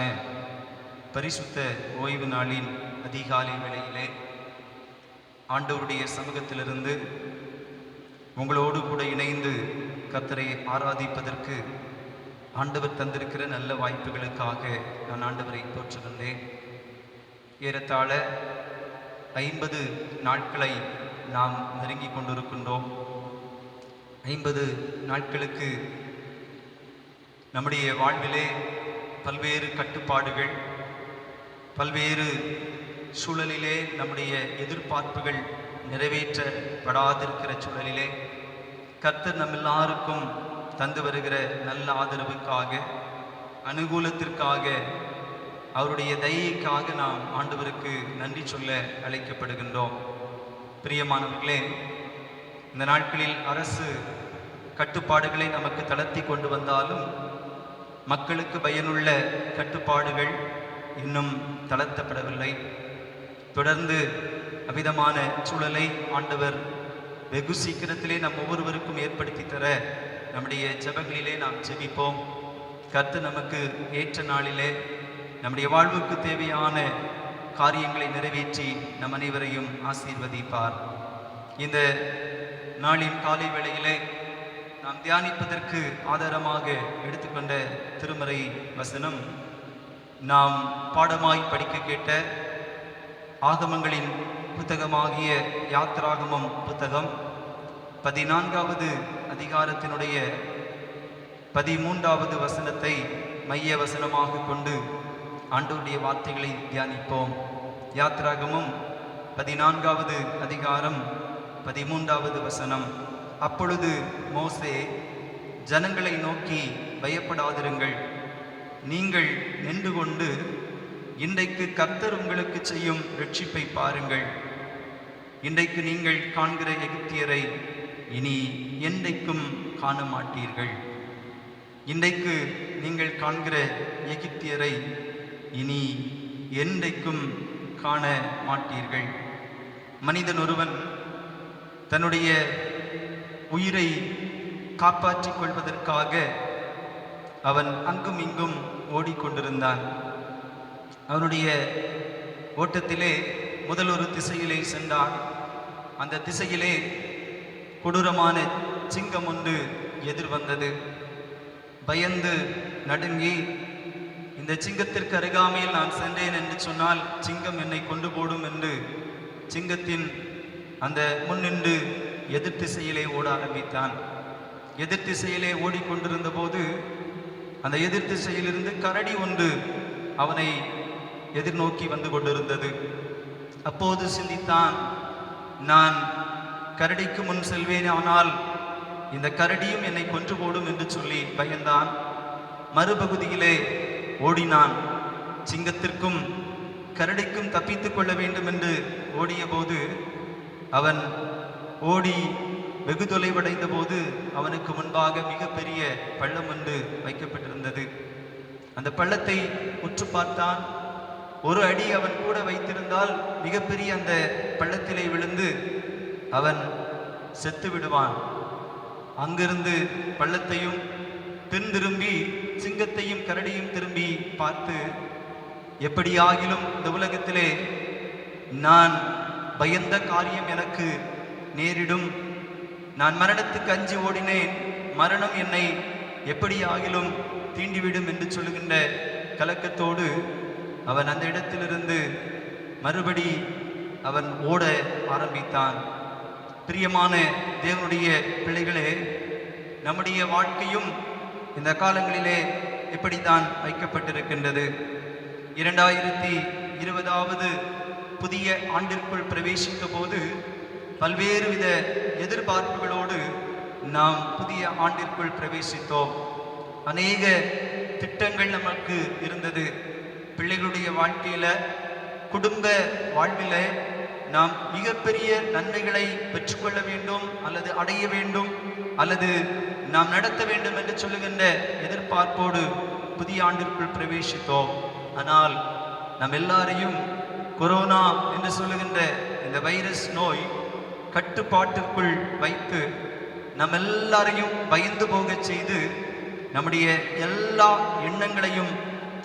பரிசுத்த ஓய்வு நாளின் அதிகாலை வேளையிலே ஆண்டவருடைய சமூகத்திலிருந்து உங்களோடு கூட இணைந்து கர்த்தரை ஆராதிப்பதற்கு ஆண்டவர் தந்திருக்கிற நல்ல வாய்ப்புகளுக்காக நான் ஆண்டவரை போற்றுகின்றேன். ஏறத்தாழ 50 நாட்களை நாம் நெருங்கி கொண்டிருக்கின்றோம். 50 நாட்களுக்கு நம்முடைய வாழ்விலே பல்வேறு கட்டுப்பாடுகள், பல்வேறு சூழலிலே நம்முடைய எதிர்பார்ப்புகள் நிறைவேற்றப்படாதிருக்கிற சூழலிலே கர்த்தர் நம்ம எல்லாருக்கும் தந்து வருகிற நல்ல ஆதரவுக்காக, அனுகூலத்திற்காக, அவருடைய தயைக்காக நாம் ஆண்டவருக்கு நன்றி சொல்ல அழைக்கப்படுகின்றோம். பிரியமானவர்களே, இந்த நாட்களில் அரசு கட்டுப்பாடுகளை நமக்கு தளர்த்தி கொண்டு வந்தாலும் மக்களுக்கு பயனுள்ள கட்டுப்பாடுகள் இன்னும் தளர்த்தப்படவில்லை. தொடர்ந்து அவ்விதமான சூழலை ஆண்டவர் வெகு சீக்கிரத்திலே நம் ஒவ்வொருவருக்கும் ஏற்படுத்தி தர நம்முடைய ஜெபங்களிலே நாம் ஜெபிப்போம். கர்த்தர் நமக்கு ஏற்ற நாளிலே நம்முடைய வாழ்வுக்கு தேவையான காரியங்களை நிறைவேற்றி நம் அனைவரையும் ஆசீர்வதிப்பார். இந்த நாளின் காலை வேளையிலே நாம் தியானிப்பதற்கு ஆதாரமாக எடுத்துக்கொண்ட திருமறை வசனம் நாம் பாடமாய் படிக்க கேட்ட ஆகமங்களின் புத்தகமாகிய யாத்திராகமம் புத்தகம் 14வது அதிகாரத்தினுடைய 13வது வசனத்தை மைய வசனமாக கொண்டு ஆண்டவருடைய வார்த்தைகளை தியானிப்போம். யாத்திராகமம் 14வது அதிகாரம் 13வது வசனம். அப்பொழுது மோசே ஜனங்களை நோக்கி, பயப்படாதிருங்கள், நீங்கள் நின்று கொண்டு இன்றைக்கு கர்த்தர் உங்களுக்கு செய்யும் ரட்சிப்பை பாருங்கள். இன்றைக்கு நீங்கள் காண்கிற எகிப்தியரை இனி என்றைக்கும் காண மாட்டீர்கள். இன்றைக்கு நீங்கள் காண்கிற எகிப்தியரை இனி என்றைக்கும் காண மாட்டீர்கள். மனிதன் ஒருவன் தன்னுடைய உயிரை காப்பாற்றிக் கொள்வதற்காக அவன் அங்கும் இங்கும் ஓடிக்கொண்டிருந்தான். அவனுடைய ஓட்டத்திலே முதல் ஒரு திசையிலே சென்றான். அந்த திசையிலே கொடூரமான சிங்கம் ஒன்று எதிர்வந்தது. பயந்து நடுங்கி, இந்த சிங்கத்திற்கு அருகாமையில் நான் சென்றேன் என்று சொன்னால் சிங்கம் என்னை கொண்டு போடும் என்று சிங்கத்தின் அந்த முன்னின்று எதிர் திசையிலே ஓட ஆரம்பித்தான். எதிர் திசையிலே ஓடிக்கொண்டிருந்த போது அந்த எதிர் திசையிலிருந்து கரடி ஒன்று அவனை எதிர்நோக்கி வந்து கொண்டிருந்தது. அப்போது சிந்தித்தான், நான் கரடிக்கு முன் செல்வேன், ஆனால் இந்த கரடியும் என்னை கொன்று போடும் என்று சொல்லி பயந்தான். மறுபகுதியிலே ஓடினான். சிங்கத்திற்கும் கரடிக்கும் தப்பித்துக் கொள்ள வேண்டும் என்று ஓடிய போது அவன் ஓடி வெகு தொலைவடைந்த போது அவனுக்கு முன்பாக மிகப்பெரிய பள்ளம் ஒன்று வைக்கப்பட்டிருந்தது. அந்த பள்ளத்தை உற்று பார்த்தான். ஒரு அடி அவன் கூட வைத்திருந்தால் மிகப்பெரிய அந்த பள்ளத்திலே விழுந்து அவன் செத்து விடுவான். அங்கிருந்து பள்ளத்தையும் பின் திரும்பி சிங்கத்தையும் கரடியும் திரும்பி பார்த்து, எப்படியாகிலும் இந்த உலகத்திலே நான் பயந்த காரியம் எனக்கு நேரிடும், நான் மரணத்துக்கு அஞ்சி ஓடினேன், மரணம் என்னை எப்படியாகிலும் தீண்டிவிடும் என்று சொல்லுகின்ற கலக்கத்தோடு அவன் அந்த இடத்திலிருந்து மறுபடி அவன் ஓட ஆரம்பித்தான். பிரியமான தேவனுடைய பிள்ளைகளே, நம்முடைய வாழ்க்கையும் இந்த காலங்களிலே இப்படித்தான் வைக்கப்பட்டிருக்கின்றது. 2020வது புதிய ஆண்டிற்குள் பிரவேசித்த போது பல்வேறு வித எதிர்பார்ப்புகளோடு நாம் புதிய ஆண்டிற்குள் பிரவேசித்தோம். அநேக திட்டங்கள் நமக்கு இருந்தது. பிள்ளைகளுடைய வாழ்க்கையில, குடும்ப வாழ்வில நாம் மிகப்பெரிய நன்மைகளை பெற்றுக்கொள்ள வேண்டும், அல்லது அடைய வேண்டும், அல்லது நாம் நடத்த வேண்டும் என்று சொல்லுகின்ற எதிர்பார்ப்போடு புதிய ஆண்டிற்குள் பிரவேசித்தோம். ஆனால் நம் எல்லாரையும் கொரோனா என்று சொல்லுகின்ற இந்த வைரஸ் நோய் கட்டுப்பாட்டுக்குள் வைத்து நம் எல்லாரையும் பயந்து போக செய்து நம்முடைய எல்லா எண்ணங்களையும்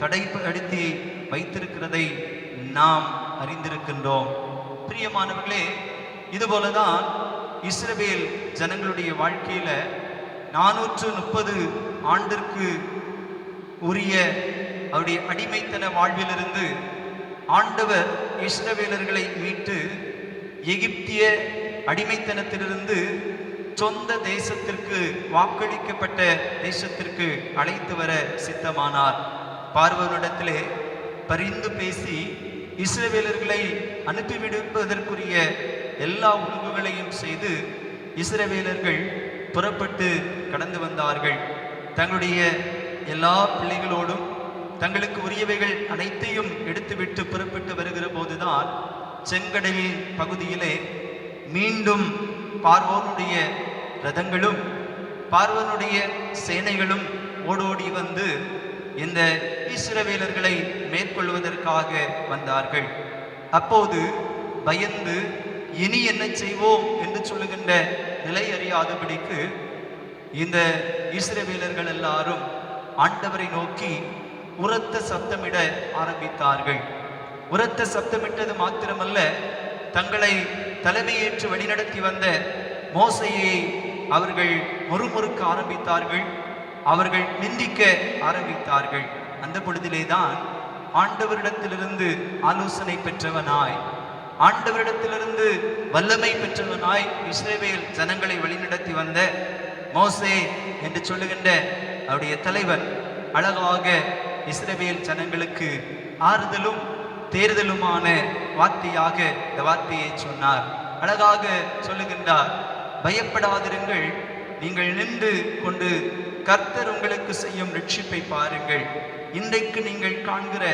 தடைப்படுத்தி வைத்திருக்கிறதை நாம் அறிந்திருக்கின்றோம். பிரியமானவர்களே, இதுபோலதான் இஸ்ரவேல் ஜனங்களுடைய வாழ்க்கையில 430 ஆண்டிற்கு உரிய அவருடைய அடிமைத்தன வாழ்விலிருந்து ஆண்டவர் இஸ்ரவேலர்களை மீட்டு எகிப்திய அடிமைத்தனத்திலிருந்து சொந்த தேசத்திற்கு, வாக்களிக்கப்பட்ட தேசத்திற்கு அழைத்து வர சித்தமானார். பார்வோனிடத்திலே பரிந்து பேசி இஸ்ரவேலர்களை அனுப்பிவிடுவதற்குரிய எல்லா ஒழுங்குகளையும் செய்து இஸ்ரவேலர்கள் புறப்பட்டு கடந்து வந்தார்கள். தங்களுடைய எல்லா பிள்ளைகளோடும் தங்களுக்கு உரியவைகள் அனைத்தையும் எடுத்துவிட்டு புறப்பட்டு வருகிற போதுதான் செங்கடலின் பகுதியிலே மீண்டும் பார்வோனுடைய ரதங்களும் பார்வோனுடைய சேனைகளும் ஓடோடி வந்து இந்த இஸ்ரவேலர்களை மேற்கொள்வதற்காக வந்தார்கள். அப்போது பயந்து இனி என்ன செய்வோம் என்று சொல்லுகின்ற நிலை அறியாதபடிக்கு இந்த இஸ்ரவேலர்கள் எல்லாரும் ஆண்டவரை நோக்கி உரத்த சப்தமிட ஆரம்பித்தார்கள். உரத்த சப்தமிட்டது மாத்திரமல்ல, தங்களை தலைமையேற்று வழிநடத்தி வந்த மோசையை அவர்கள் முறுமுறுக்க ஆரம்பித்தார்கள், அவர்கள் நிந்திக்க ஆரம்பித்தார்கள். அந்த பொழுதிலேதான் ஆண்டவரிடத்திலிருந்து ஆலோசனை பெற்றவனாய், ஆண்டவரிடத்திலிருந்து வல்லமை பெற்றவனாய் இஸ்ரவேல் ஜனங்களை வழிநடத்தி வந்த மோசே என்று சொல்லுகின்ற அவருடைய தலைவன் அழகாக இஸ்ரவேல் ஜனங்களுக்கு ஆறுதலும் தேர்தலுமான வார்த்தையாக இந்த வார்த்தையை சொன்னார். அழகாக சொல்லுகின்றார், பயப்படாதிருங்கள், நீங்கள் நின்று கொண்டு கர்த்தர் உங்களுக்கு செய்யும் ரட்சிப்பை பாருங்கள். இன்றைக்கு நீங்கள் காண்கிற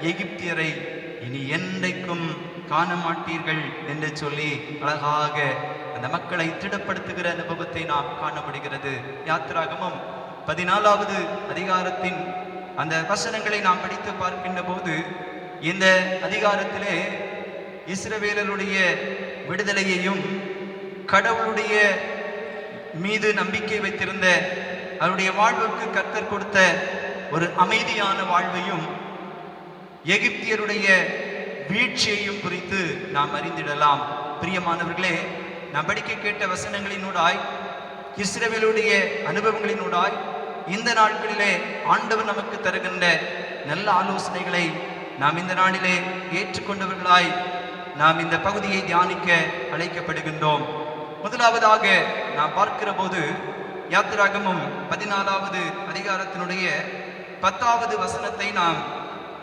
எகிப்தியரை இனி என்றைக்கும் காண மாட்டீர்கள் என்று சொல்லி அழகாக அந்த மக்களை திடப்படுத்துகிற அனுபவத்தை நாம் காண முடிகிறது. யாத்திராகமம் 14வது அதிகாரத்தின் அந்த வசனங்களை நாம் படித்து பார்க்கின்ற போது இந்த அதிகாரத்திலே இஸ்ரவேலருடைய விடுதலையையும் கடவுளுடைய மீது நம்பிக்கை வைத்திருந்த அவருடைய வாழ்வுக்கு கர்த்தர் கொடுத்த ஒரு அமைதியான வாழ்வையும் எகிப்தியருடைய வீழ்ச்சியையும் குறித்து நாம் அறிந்திடலாம். பிரியமானவர்களே, நாம் படிக்க கேட்ட வசனங்களினூடாய், இஸ்ரவேலுடைய அனுபவங்களினூடாய் இந்த நாட்களிலே ஆண்டவர் நமக்கு தருகின்ற நல்ல ஆலோசனைகளை நாம் இந்த நாளிலே ஏற்றுக்கொண்டவர்களாய் நாம் இந்த பகுதியை தியானிக்க அழைக்கப்படுகின்றோம். முதலாவதாக நாம் பார்க்கிற போது யாத்திராகமம் 14வது அதிகாரத்தினுடைய 10வது வசனத்தை நாம்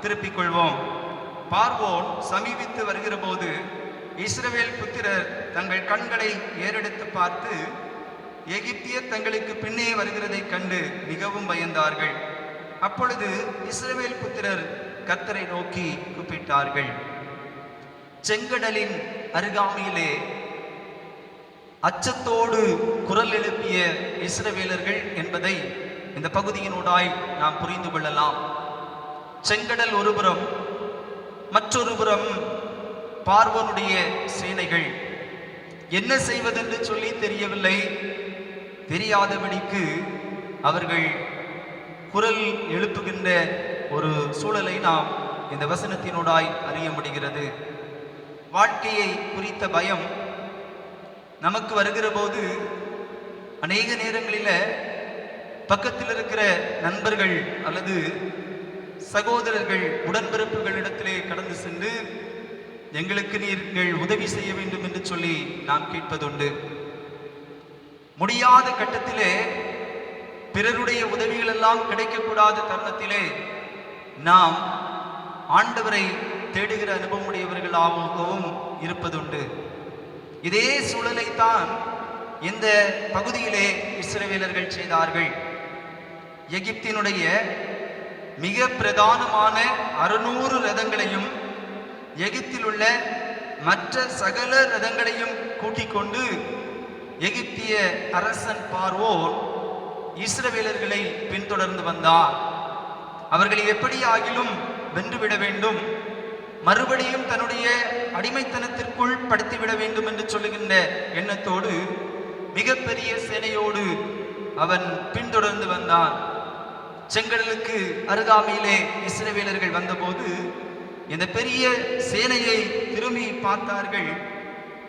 திருப்பிக் கொள்வோம். பார்வோன் சமீபித்து வருகிற போது இஸ்ரவேல் புத்திரர் தங்கள் கண்களை ஏறெடுத்து பார்த்து எகிப்தியர் தங்களுக்கு பின்னே வருகிறதை கண்டு மிகவும் பயந்தார்கள். அப்பொழுது இஸ்ரவேல் புத்திரர் கர்த்தரை நோக்கி கூப்பிட்டார்கள். செங்கடலின் அருகாமையிலே அச்சத்தோடு குரல் எழுப்பிய இஸ்ரவேலர்கள் என்பதை இந்த பகுதியினூடாய் நாம் புரிந்து கொள்ளலாம். செங்கடல் ஒருபுறம், மற்றொரு புறம் பார்வோனுடைய சேனைகள். என்ன செய்வதென்று சொல்லி தெரியவில்லை. தெரியாதபடிக்கு அவர்கள் குரல் எழுப்புகின்ற ஒரு சூழலை நாம் இந்த வசனத்தினூடாய் அறிய முடிகிறது. வாழ்க்கையை குறித்த பயம் நமக்கு வருகிற போது அநேக நேரங்களில் பக்கத்தில் இருக்கிற நண்பர்கள் அல்லது சகோதரர்கள், உடன்பிறப்புகளிடத்திலே கடந்து சென்று எங்களுக்கு நீங்கள் உதவி செய்ய வேண்டும் என்று சொல்லி நாம் கேட்பதுண்டு. முடியாத கட்டத்திலே, பிறருடைய உதவிகள் எல்லாம் கிடைக்கக்கூடாத தருணத்திலே நாம் ஆண்டவரை தேடுகிற அனுபவமுடையவர்களாகவும் இருப்பதுண்டு. இதே சூழலைத்தான் இந்த பகுதியிலே இஸ்ரவேலர்கள் செய்தார்கள். எகிப்தினுடைய மிக பிரதானமான 600 ரதங்களையும் எகிப்தில் உள்ள மற்ற சகல ரதங்களையும் கூட்டிக் கொண்டு எகிப்திய அரசன் பார்வோன் இஸ்ரவேலர்களை பின்தொடர்ந்து வந்தார். அவர்களை எப்படியாகிலும் வென்றுவிட வேண்டும், மறுபடியும் தன்னுடைய அடிமைத்தனத்திற்குள் படுத்திவிட வேண்டும் என்று சொல்லுகின்ற எண்ணத்தோடு மிகப்பெரிய சேனையோடு அவன் பின்தொடர்ந்து வந்தான். செங்கடலுக்கு அருகாமையிலே இஸ்ரவேலர்கள் வந்தபோது இந்த பெரிய சேனையை திரும்பி பார்த்தார்கள்.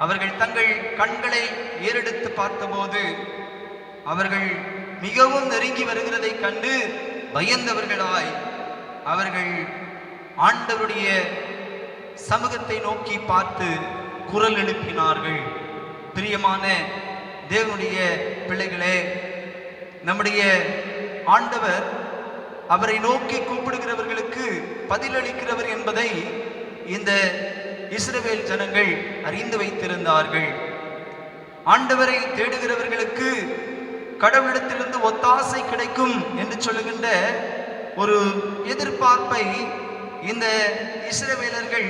அவர்கள் தங்கள் கண்களை ஏறெடுத்து பார்த்தபோது அவர்கள் மிகவும் நெருங்கி வருகிறதை கண்டு பயந்தவர்களாய் அவர்கள் ஆண்டவருடைய சமூகத்தை நோக்கி பார்த்து குரல் எழுப்பினார்கள். பிரியமான தேவனுடைய பிள்ளைகளே, நம்முடைய ஆண்டவர் அவரை நோக்கி கூப்பிடுகிறவர்களுக்கு பதிலளிக்கிறவர் என்பதை இந்த இஸ்ரவேல் ஜனங்கள் அறிந்து வைத்திருந்தார்கள். ஆண்டவரை தேடுகிறவர்களுக்கு கடவுளிடத்திலிருந்து ஒத்தாசை கிடைக்கும் என்று சொல்லுகின்ற ஒரு எதிர்பார்ப்பை இந்த இஸ்ரவேலர்கள்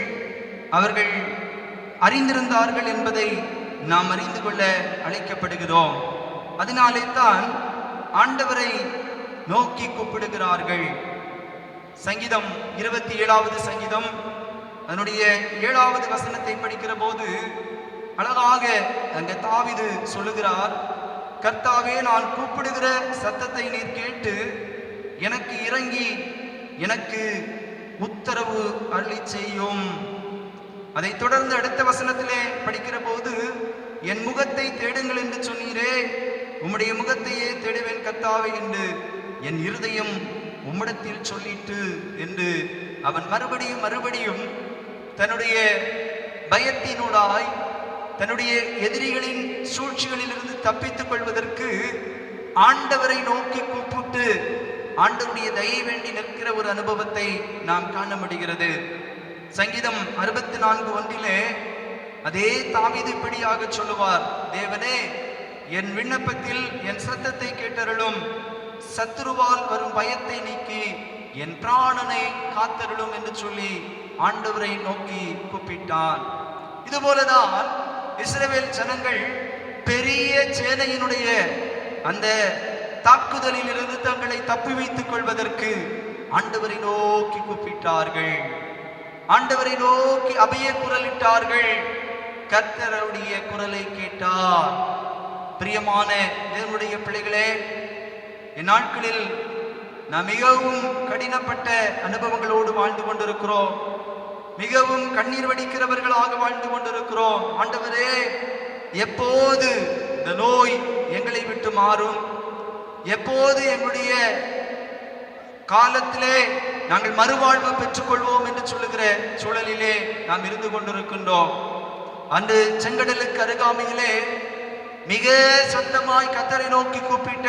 அவர்கள் அறிந்திருந்தார்கள் என்பதை நாம் அறிந்து கொள்ள அழைக்கப்படுகிறோம். அதனாலே தான் ஆண்டவரை நோக்கி கூப்பிடுகிறார்கள். சங்கீதம் 27வது சங்கீதம் அதனுடைய 7வது வசனத்தை படிக்கிற போது அழகாக அங்க தாவீது சொல்லுகிறார், கர்த்தாவே, நான் கூப்பிடுகிற சத்தத்தை நீர் கேட்டு எனக்கு இறங்கி எனக்கு உத்தரவு அருளி செய்யும். அதை தொடர்ந்து அடுத்த வசனத்திலே படிக்கிற போது, என் முகத்தை தேடுங்கள் என்று சொன்னீரே, உம்முடைய முகத்தையே தேடுவேன் கர்த்தாவே என்று என் இருதயம் உம்மிடத்தில் சொல்லிட்டு என்று அவன் மறுபடியும் தன்னுடைய பயத்தினூடாய் தன்னுடைய எதிரிகளின் சூழ்ச்சிகளிலிருந்து தப்பித்துக் கொள்வதற்கு ஆண்டவரை நோக்கி கூப்பிட்டு ஆண்டவருடைய தயை வேண்டி நிற்கிற ஒரு அனுபவத்தை நாம் காண முடிகிறது. சங்கீதம் 64:1 அதே தாவீது இப்படியாக சொல்லுவார், தேவனே, என் விண்ணப்பத்தில் என் சத்தத்தை கேட்டருளும், சத்துருவால் வரும் பயத்தை நீக்கி என் பிராணனை காத்தருளும் என்று சொல்லி ஆண்டவரை நோக்கி கூப்பிட்டான். இதுபோலதான் இஸ்ரவேல் ஜனங்கள் பெரிய சேனையினுடைய அந்த தாக்குதலில் இருந்து தங்களை தப்பி வைத்துக் கொள்வதற்கு ஆண்டவரை நோக்கி கூப்பிட்டார்கள், ஆண்டவரை நோக்கி அபய குரலிட்டார்கள். கர்த்தருடைய குரலை கேட்டார். பிரியமான தேவனுடைய பிள்ளைகளே, இந்நாட்களில் நாம் மிகவும் கடினப்பட்ட அனுபவங்களோடு வாழ்ந்து கொண்டிருக்கிறோம். மிகவும் கண்ணீர் வடிக்கிறவர்களாக வாழ்ந்து கொண்டிருக்கிறோம். ஆண்டவரே, எப்போது இந்த நோய் எங்களை விட்டு மாறும், எப்போது எங்களுடைய காலத்திலே நாங்கள் மறுவாழ்வு பெற்றுக்கொள்வோம் என்று சொல்லுகிற சூழலிலே நாம் இருந்து கொண்டிருக்கின்றோம். அன்று செங்கடலுக்கு அருகாமையிலே மிக சத்தமாய் கர்த்தரை நோக்கி கூப்பிட்ட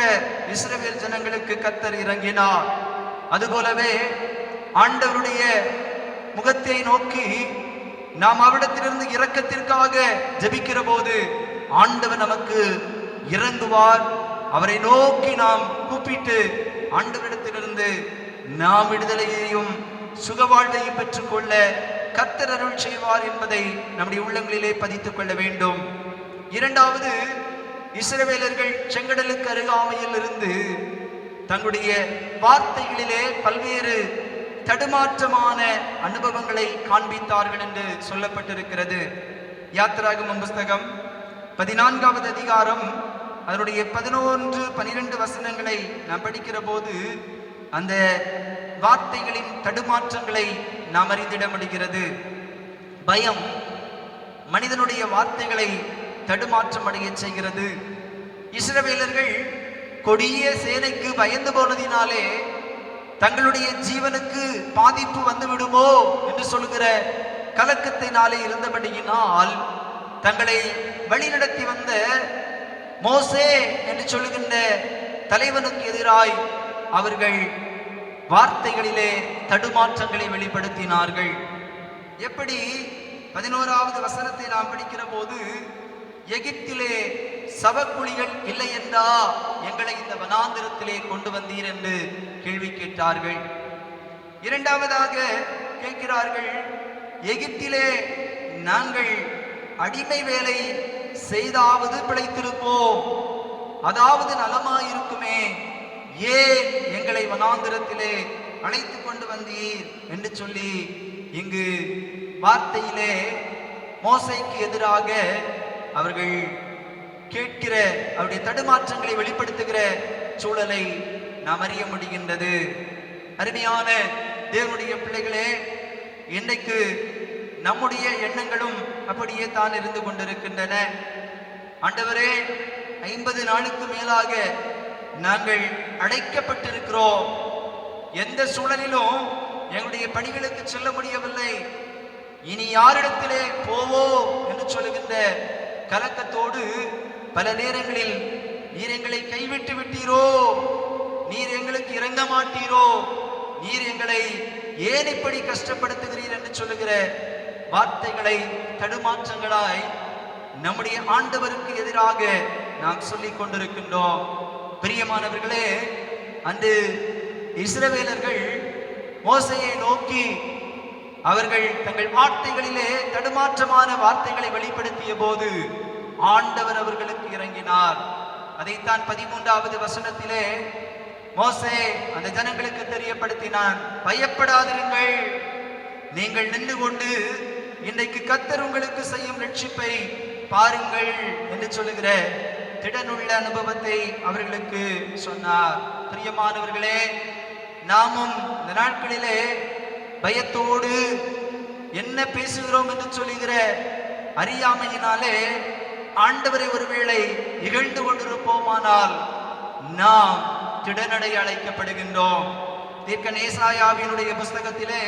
இஸ்ரவேல் ஜனங்களுக்கு கர்த்தர் இறங்கினார். அதுபோலவே ஆண்டவருடைய முகத்தை நோக்கி நாம் அவரிடத்திலிருந்து இரக்கத்திற்காக ஜெபிக்கிற போது ஆண்டவர் நமக்கு இறங்குவார். அவரை நோக்கி நாம் கூப்பிட்டு ஆண்டவரிடத்திலிருந்து நாம் விடுதலையையும் சுகவாழ்வையும் பெற்றுக்கொள்ள கர்த்தர் அருள் செய்வார் என்பதை நம்முடைய உள்ளங்களிலே பதித்துக் கொள்ள வேண்டும். இரண்டாவது, இஸ்ரவேலர்கள் செங்கடலுக்கு அருகாமையில் இருந்து தங்களுடைய வார்த்தைகளிலே பல்வேறு தடுமாற்றமான அனுபவங்களை காண்பித்தார்கள் என்று சொல்லப்பட்டிருக்கிறது. யாத்திராகமம் புஸ்தகம் 14வது அதிகாரம் அதனுடைய 11, 12 வசனங்களை நாம் படிக்கிற போது அந்த வார்த்தைகளின் தடுமாற்றங்களை நாம் அறிந்திட முடிகிறது. பயம் மனிதனுடைய வார்த்தைகளை தடுமாற்றம் அடைய செய்கிறது. இஸ்ரவேலர்கள் கொடிய சேனைக்கு பயந்து போனதினாலே தங்களுடைய ஜீவனுக்கு பாதிப்பு வந்து விடுமோ என்று சொல்லுகிற கலக்கத்தினாலே இருந்தபடியினால் தங்களை வழிநடத்தி வந்த மோசே என்று சொல்லுகின்ற தலைவனுக்கு எதிராய் அவர்கள் வார்த்தைகளிலே தடுமாற்றங்களை வெளிப்படுத்தினார்கள். எப்படி 11வது வசனத்தை நாம் படிக்கிற போது, எகிப்திலே சவக்குழிகள் இல்லை என்றா எங்களை இந்த வனாந்திரத்திலே கொண்டு வந்தீர் என்று கேள்வி கேட்டார்கள். இரண்டாவதாக கேட்கிறார்கள், எகிப்திலே நாங்கள் அடிமை வேலை செய்தாவது பிழைத்திருப்போம், அதாவது நலமாயிருக்குமே, ஏன் எங்களை வனாந்திரத்திலே அழைத்து கொண்டு வந்தீர் என்று சொல்லி இங்கு வார்த்தையிலே மோசைக்கு எதிராக அவர்கள் கேட்கிற அவருடைய தடுமாற்றங்களை வெளிப்படுத்துகிற சூழலை நாம் அறிய முடிகின்றது. அருமையான தேவனுடைய பிள்ளைகளே, இன்றைக்கு நம்முடைய எண்ணங்களும் அப்படியே தான் இருந்து கொண்டிருக்கின்றன. ஆண்டவரே, 50 நாளுக்கு மேலாக நாங்கள் அடைக்கப்பட்டிருக்கிறோம், எந்த சூழலிலும் எங்களுடைய பணிகளுக்கு செல்ல முடியவில்லை, இனி யாரிடத்திலே போவோம் என்று சொல்லுகின்ற கலக்கத்தோடு பல நேரங்களில் நீர் எங்களை கைவிட்டு விட்டீரோ, நீர் எங்களுக்கு இறங்க மாட்டீரோ, நீர் எங்களை ஏன் இப்படி கஷ்டப்படுத்துகிறீர் என்று சொல்லுகிற வார்த்தைகளை தடுமாற்றங்களாய் நம்முடைய ஆண்டவருக்கு எதிராக நாம் சொல்லிக் கொண்டிருக்கின்றோம். பிரியமானவர்களே, அன்று இஸ்ரவேலர்கள் மோசையை நோக்கி அவர்கள் தங்கள் வார்த்தைகளிலே தடுமாற்றமான வார்த்தைகளை வெளிப்படுத்திய போது ஆண்டவர் அவர்களுக்கு இறங்கினார். அதைத்தான் 13வது வசனத்திலே மோசே அந்த ஜனங்களுக்கு தெரியப்படுத்தினான், பயப்படாதிருங்கள், நீங்கள் நின்று கொண்டு இன்றைக்கு கர்த்தர் உங்களுக்கு செய்யும் ரட்சிப்பை பாருங்கள் என்று சொல்லுகிற திடனுள்ள அனுபவத்தை அவர்களுக்கு சொன்னார். பிரியமானவர்களே, நாமும் இந்த நாட்களிலே பயத்தோடு என்ன பேசுகிறோம் என்று சொல்லுகிற அறியாமையினாலே ஆண்டவரை ஒருவேளை இகழ்ந்து கொண்டிருப்போமானால் நாம் திடனடைய அழைக்கப்படுகின்றோம். தீர்க்கன் ஏசாயாவினுடைய புஸ்தகத்திலே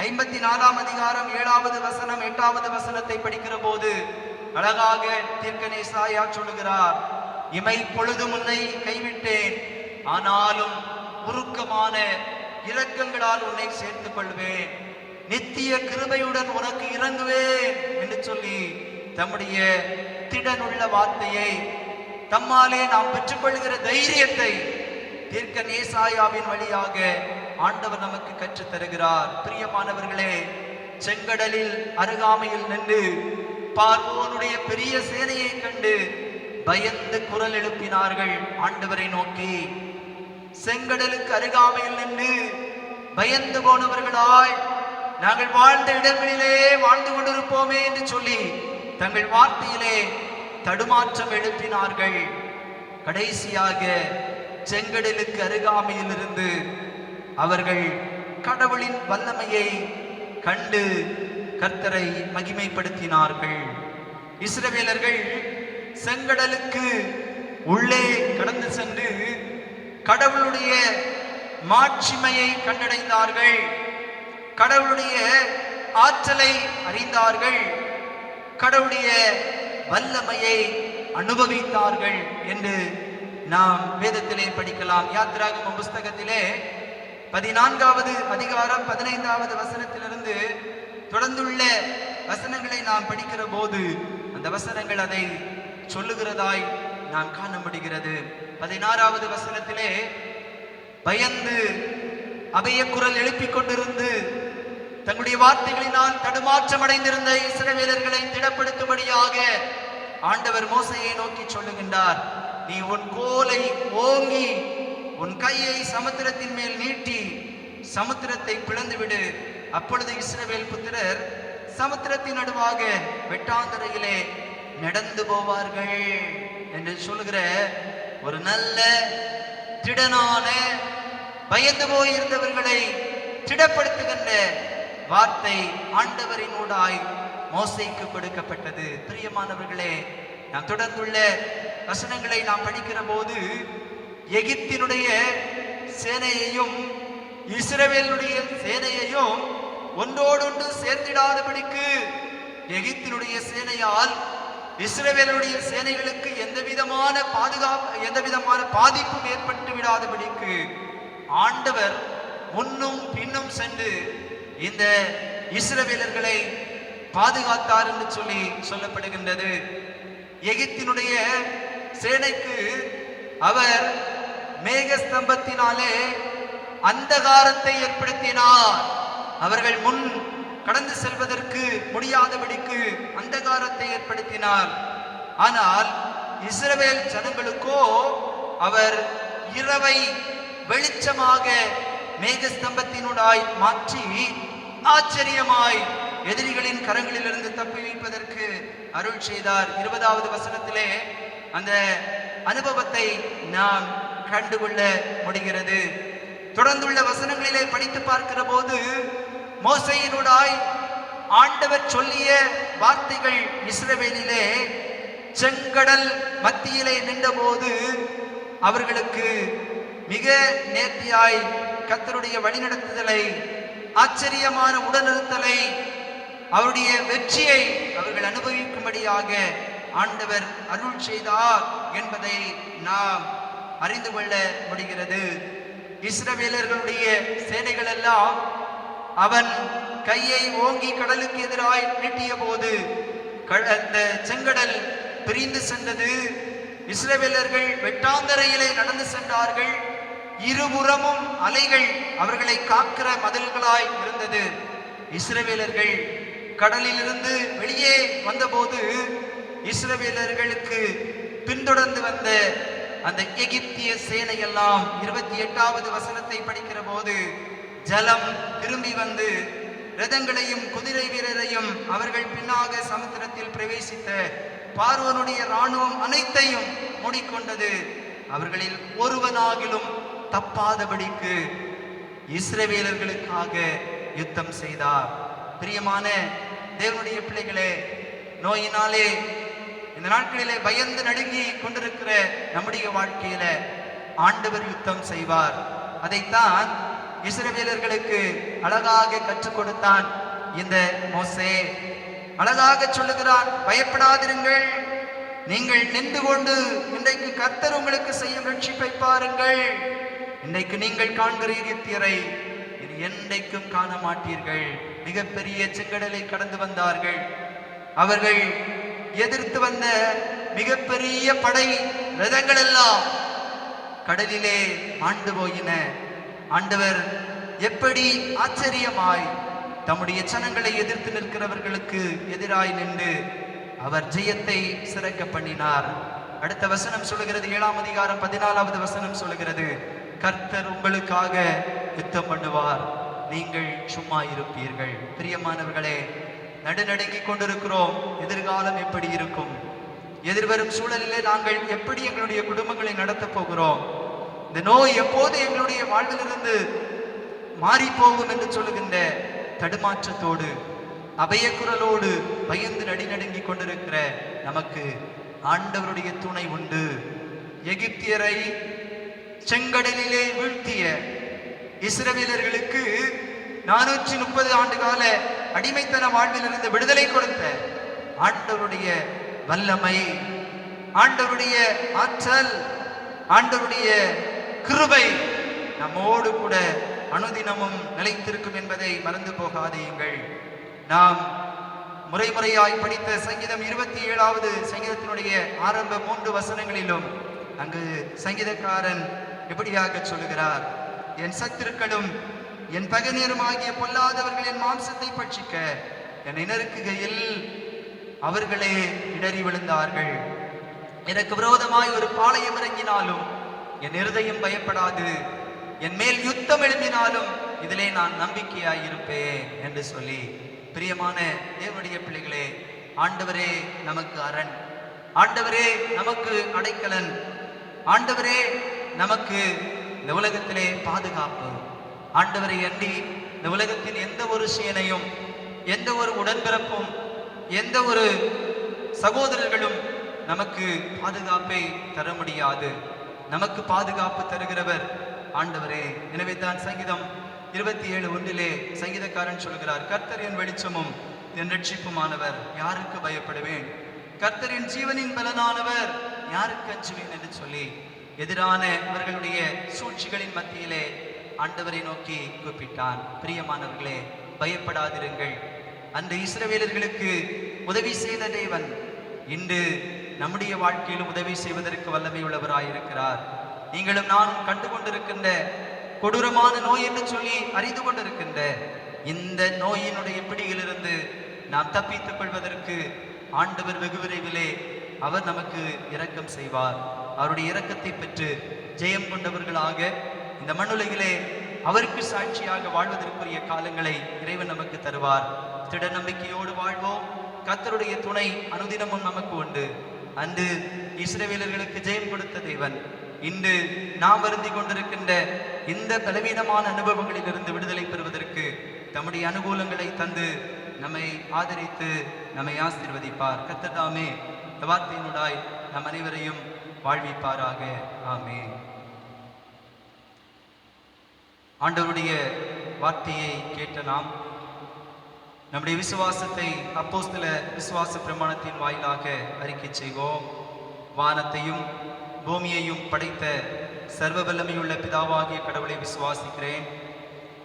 54ஆம் அதிகாரம் 7வது வசனம் 8வது வசனத்தை படிக்கிற போது அழகாக தீர்க்கன் ஏசாயா சொல்லுகிறார், இமை பொழுது முன்னை கைவிட்டேன், ஆனாலும் உருக்கமான இரக்கங்களால் உன்னை சேர்த்துக் கொள்வேன், நித்திய கிருபையுடன் உனக்கு இறங்குவேன் என்று சொல்லி தம்முடைய திடனுள்ள வார்த்தையை, தம்மாலே நாம் பெற்றுக்கொள்கிற தைரியத்தை தீர்க்கன் ஏசாயாவின் வழியாக ஆண்டவர் நமக்கு கற்றுத் தருகிறார். பிரியமானவர்களே, செங்கடலில் அருகாமையில் நின்று பார்வோனுடைய பெரிய சேனையை கண்டு பயந்து குரல் எழுப்பினார்கள் ஆண்டவரை நோக்கி. செங்கடலுக்கு அருகாமையில் நின்று பயந்து போனவர்களாய் நாங்கள் வாழ்ந்த இடங்களிலே வாழ்ந்து கொண்டிருப்போமே என்று சொல்லி தங்கள் வார்த்தையிலே தடுமாற்றம் எழுப்பினார்கள். கடைசியாக செங்கடலுக்கு அருகாமையில் இருந்து அவர்கள் கடவுளின் வல்லமையை கண்டு கர்த்தரை மகிமைப்படுத்தினார்கள். இஸ்ரவேலர்கள் செங்கடலுக்கு உள்ளே கடந்து சென்று கடவுளுடைய மாட்சிமையை கண்டடைந்தார்கள், கடவுளுடைய ஆற்றலை அறிந்தார்கள், கடவுளுடைய வல்லமையை அனுபவித்தார்கள் என்று நாம் வேதத்திலே படிக்கலாம். யாத்திராகம புஸ்தகத்திலே 14வது அதிகாரம் 15வது வசனத்திலிருந்து தொடர்ந்துள்ள வசனங்களை நாம் படிக்கிற போது அந்த வசனங்கள் அதை சொல்லுகிறதாய் நாம் காண முடிகிறது. 16வது வசனத்திலே பயந்து அபய குரல் எழுப்பிக் கொண்டிருந்து தங்களுடைய வார்த்தைகளினால் தடுமாற்றம் அடைந்திருந்த இஸ்ரவேலர்களை திடப்படுத்தும்படியாக ஆண்டவர் மோசேயை நோக்கி சொல்லுகின்றார், நீ உன் கோலை ஓங்கி உன் கையை சமுத்திரத்தின் மேல் நீட்டி சமுத்திரத்தை பிளந்துவிடு, அப்பொழுது இஸ்ரவேல் புத்திரர் சமுத்திரத்தின் நடுவாக வெட்டாந்தரையிலே நடந்து போவார்கள் என்று சொல்லுகிற ஒரு நல்ல திடனான பயந்து போயிருந்தவர்களை திடப்படுத்துகின்ற வார்த்தை ஆண்டவரினூடாய் மோசேக்கு கொடுக்கப்பட்டது. பிரியமானவர்களே, நாம் தொடர்ந்துள்ள வசனங்களை நாம் படிக்கிற போது எகிப்தினுடைய சேனையையும் இஸ்ரவேலுடைய சேனையையும் ஒன்றோடொன்று சேர்த்திடாதபடிக்கு எகிப்தினுடைய சேனையால் இஸ்ரவேலுடைய சேனைகளுக்கு எந்தவிதமான பாதிப்பும் ஏற்பட்டு விடாதபடிக்கு ஆண்டவர் முன்னும் பின்னும் சென்று இந்த இஸ்ரவேலர்களை பாதுகாத்தார் என்று சொல்லி சொல்லப்படுகின்றது. எகிப்தினுடைய சேனைக்கு அவர் மேகஸ்தம்பத்தினாலே அந்தகாரத்தை ஏற்படுத்தினார். அவர்கள் முன் கடந்து செல்வதற்கு முடியாதபடிக்கு அந்தகாரத்தை ஏற்படுத்தினார். ஆனால் இஸ்ரவேல் ஜனங்களுக்கோ அவர் இரவை வெளிச்சமாக மேகஸ்தம்பத்தினுடாய் மாற்றி ஆச்சரியமாய் எதிரிகளின் கரங்களிலிருந்து தப்பி வைப்பதற்கு அருள் செய்தார். 20வது வசனத்திலே அந்த அனுபவத்தை நாம் கண்டுகொள்ள முடிகிறது. தொடர்ந்துள்ள வசனங்களிலே படித்து பார்க்கிற போது மோசேயினுடாய் ஆண்டவர் சொல்லிய வார்த்தைகள் இஸ்ரவேலிலே செங்கடல் மத்தியிலே நின்றபோது அவர்களுக்கு மிக நேர்த்தியாய் கர்த்தருடைய வழிநடத்துதலை, ஆச்சரியமான உடனிருத்தலை, அவருடைய வெற்றியை அவர்கள் அனுபவிக்கும்படியாக ஆண்டவர் அருள் செய்தார் என்பதை நாம் அறிந்து கொள்ள முடிகிறது. இஸ்ரவேலர்களுடைய சேனைகள் எல்லாம் அவன் கையை ஓங்கி கடலுக்கு எதிராய் நீட்டிய போது அந்த செங்கடல் பிரிந்து சென்றது. இஸ்ரவேலர்கள் வெட்டாந்தரையிலே நடந்து சென்றார்கள். இருபுறமும் அலைகள் அவர்களை காக்கிற மதில்களாய் இருந்தது. இஸ்ரவேலர்கள் கடலிலிருந்து வெளியே வந்தபோது இஸ்ரவேலர்களுக்கு பின்தொடர்ந்து வந்த அந்த எகிப்திய சேனையெல்லாம் 28வது வசனத்தை படிக்கிற போது ஜலம் திரும்பி வந்து ரதங்களையும் குதிரை வீரரையும் அவர்கள் பின்னாக சமுத்திரத்தில் பிரவேசித்த பார்வோனுடைய இராணுவம் அனைத்தையும் மூடிக்கொண்டது. அவர்களில் ஒருவனாகிலும் தப்பாதபடிக்கு இஸ்ரவேலர்களுக்காக யுத்தம் செய்தார். பிரியமான தேவனுடைய பிள்ளைகளே, நோயினாலே இந்த நாட்களிலே பயந்து நடுங்கி கொண்டிருக்கிற நம்முடைய வாழ்க்கையில ஆண்டவர் யுத்தம் செய்வார். அதைத்தான் இஸ்ரவேலர்களுக்கு அழகாக கற்றுக் கொடுத்தான் இந்த மோசே. அழகாக சொல்லுகிறான், பயப்படாதிருங்கள், நீங்கள் நின்று கொண்டு இன்றைக்கு கர்த்தர் உங்களுக்கு செய்யும் ரட்சிப்பை பாருங்கள். இன்றைக்கு நீங்கள் காண்கிற எகிப்தியரை இனி என்றைக்கும் காண மாட்டீர்கள். மிகப்பெரிய செங்கடலை கடந்து வந்தார்கள். அவர்கள் எதிர்த்து வந்த மிகப்பெரிய படை ரதங்கள் எல்லாம் கடலிலே ஆண்டு போயின. ஆண்டவர் எப்படி ஆச்சரியமாய் தம்முடைய ஜனங்களை எதிர்த்து நிற்கிறவர்களுக்கு எதிராய் நின்று அவர் ஜெயத்தை சிறக்க பண்ணினார். அடுத்த வசனம் சொல்லுகிறது, 7ஆம் அதிகாரம் 14வது வசனம் சொல்லுகிறது, கர்த்தர் உங்களுக்காக யுத்தம் பண்ணுவார், நீங்கள் சும்மா இருப்பீர்கள். பிரியமானவர்களே, நடுநடுங்கிக் கொண்டிருக்கிறோம். எதிர்காலம் எப்படி இருக்கும்? எதிர்வரும் சூழலிலே நாங்கள் எப்படி எங்களுடைய குடும்பங்களை நடத்தப் போகிறோம்? இந்த நோய் எப்போது எங்களுடைய வாழ்விலிருந்து மாறி போகும் என்று சொல்லுகின்ற தடுமாற்றத்தோடு அபயக்குரலோடு பயந்து நடுநடுங்கிக் கொண்டிருக்கிற நமக்கு ஆண்டவருடைய துணை உண்டு. எகிப்தியரை செங்கடலிலே வீழ்த்திய இஸ்ரவேலர்களுக்கு 430 ஆண்டு கால அடிமைத்தன வாழ்விலிருந்து விடுதலை கொடுத்த ஆண்டவருடைய வல்லமை, ஆண்டவருடைய ஆற்றல், ஆண்டவருடைய கிருபை நம்மோடு கூட அனுதினமும் நிலைத்திருக்கும் என்பதை மறந்து போகாதீர்கள். நாம் முறைமுறையாய் படித்த சங்கீதம் 27வது சங்கீதத்தினுடைய ஆரம்ப 3 வசனங்களிலும் அங்கு சங்கீதக்காரன் எப்படியாக சொல்லுகிறார், என் சத்துருக்களும் என் பகைஞரும் ஆகிய பொல்லாதவர்களின் மாம்சத்தை பட்சிக்க என்னை நெருக்குகையில் அவர்களே இடறி விழுந்தார்கள். எனக்கு விரோதமாய் ஒரு பாளையம் இறங்கினாலும் என் இருதயம் பயப்படாது, என் மேல் யுத்தம் எழுப்பினாலும் இதிலே நான் நம்பிக்கையாய் இருப்பேன் என்று சொல்லி, பிரியமான தேவனுடைய பிள்ளைகளே, ஆண்டவரே நமக்கு அரண், ஆண்டவரே நமக்கு அடைக்கலன், ஆண்டவரே நமக்கு இந்த உலகத்திலே பாதுகாப்பு. ஆண்டவரை அண்டி இந்த உலகத்தின் எந்த ஒரு சேனையும், எந்த ஒரு உடன்பிறப்பும், எந்த ஒரு சகோதரர்களும் நமக்கு பாதுகாப்பை தர முடியாது. நமக்கு பாதுகாப்பு தருகிறவர் ஆண்டவரே. எனவே தான் சங்கீதம் 27:1 சங்கீதக்காரன் சொல்கிறார், கர்த்தர் என் வெளிச்சமும் என் ரட்சிப்புமானவர், யாருக்கு பயப்படுவேன்? கர்த்தர் என் ஜீவனின் பலனானவர், யாருக்கு அஞ்சுவேன் என்று சொல்லி எதிரான அவர்களுடைய சூழ்ச்சிகளின் மத்தியிலே ஆண்டவரை நோக்கி கூப்பிட்டான். பிரியமானவர்களே, பயப்படாதிருங்கள். அந்த இஸ்ரவேலர்களுக்கு உதவி செய்த தேவன் இன்று நம்முடைய வாழ்க்கையிலும் உதவி செய்வதற்கு வல்லமை உள்ளவராயிருக்கிறார். நீங்களும் நானும் கண்டு கொண்டிருக்கின்ற கொடூரமான நோய் என்று சொல்லி அறிந்து கொண்டிருக்கின்ற இந்த நோயினுடைய பிடியிலிருந்து நாம் தப்பித்துக் கொள்வதற்கு ஆண்டவர் வெகு விரைவிலே அவர் நமக்கு இரக்கம் செய்வார். அவருடைய இரக்கத்தை பெற்று ஜெயம் கொண்டவர்களாக இந்த மண்ணுலகிலே அவருக்கு சாட்சியாக வாழ்வதற்குரிய காலங்களை இறைவன் நமக்கு தருவார். திட நம்பிக்கையோடு வாழ்வோம். கர்த்தருடைய துணை அனுதினமும் நமக்கு உண்டு. அன்று இஸ்ரவேலர்களுக்கு ஜெயம் கொடுத்த தேவன் இன்று நாம் வருந்தி கொண்டிருக்கின்ற இந்த பலவீனமான அனுபவங்களிலிருந்து விடுதலை பெறுவதற்கு தம்முடைய அனுகூலங்களை தந்து நம்மை ஆதரித்து நம்மை ஆசீர்வதிப்பார். கர்த்தர் தாமே இந்த வார்த்தையினுடாய் நம் அனைவரையும் வாழ்விப்பாராக. ஆமென். ஆண்டவருடைய வார்த்தையை கேட்ட நாம் நம்முடைய விசுவாசத்தை அப்போஸ்தல விசுவாச பிரமாணத்தின் வாயிலாக அறிக்கை செய்வோம். வானத்தையும் பூமியையும் படைத்த சர்வ வல்லமையுள்ள பிதாவாகிய கடவுளை விசுவாசிக்கிறேன்.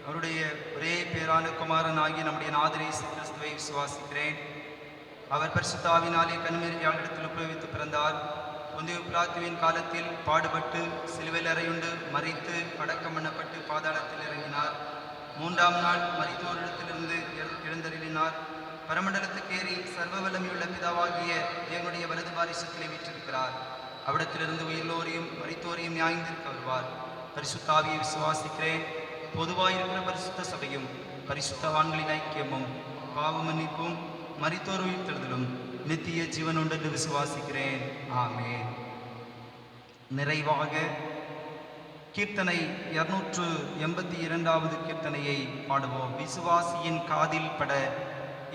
அவருடைய ஒரே பேரான குமாரன் ஆகிய நம்முடைய நாதர் இயேசு கிறிஸ்துவை விசுவாசிக்கிறேன். அவர் பரிசுத்த ஆவியினாலே கன்னிமரியாளிடத்தில் உபயோகித்து பிறந்தார். பொந்திய பிலாத்துவின் காலத்தில் பாடுபட்டு சிலுவையில் அறையுண்டு மரித்து அடக்கம் பண்ணப்பட்டு பாதாளத்தில் இறங்கினார். 3ஆம் நாள் மரித்தோரிடத்திலிருந்து எழுந்தருளினார். பரமண்டலத்துக்கேறி சர்வ வல்லமையுள்ள பிதாவாகிய தேவனுடைய வலது பாரிசத்திலே வீற்றிருக்கிறார். அவ்விடத்திலிருந்து உயிரோரையும் மரித்தோரையும் நியாயந்திருக்க வருவார். பரிசுத்த ஆவியை விசுவாசிக்கிறேன். பொதுவாயிருக்கிற பரிசுத்த சபையும் பரிசுத்தவான்களின் ஐக்கியமும் பாவ மன்னிப்பும் மரித்தோர் உயிர்த்தெழுதலும் நித்திய ஜீவன் உண்டு என்று விசுவாசிக்கிறேன். ஆமென். நிறைவாக கீர்த்தனை 282வது கீர்த்தனையை பாடுவோம். விசுவாசியின் காதில் பட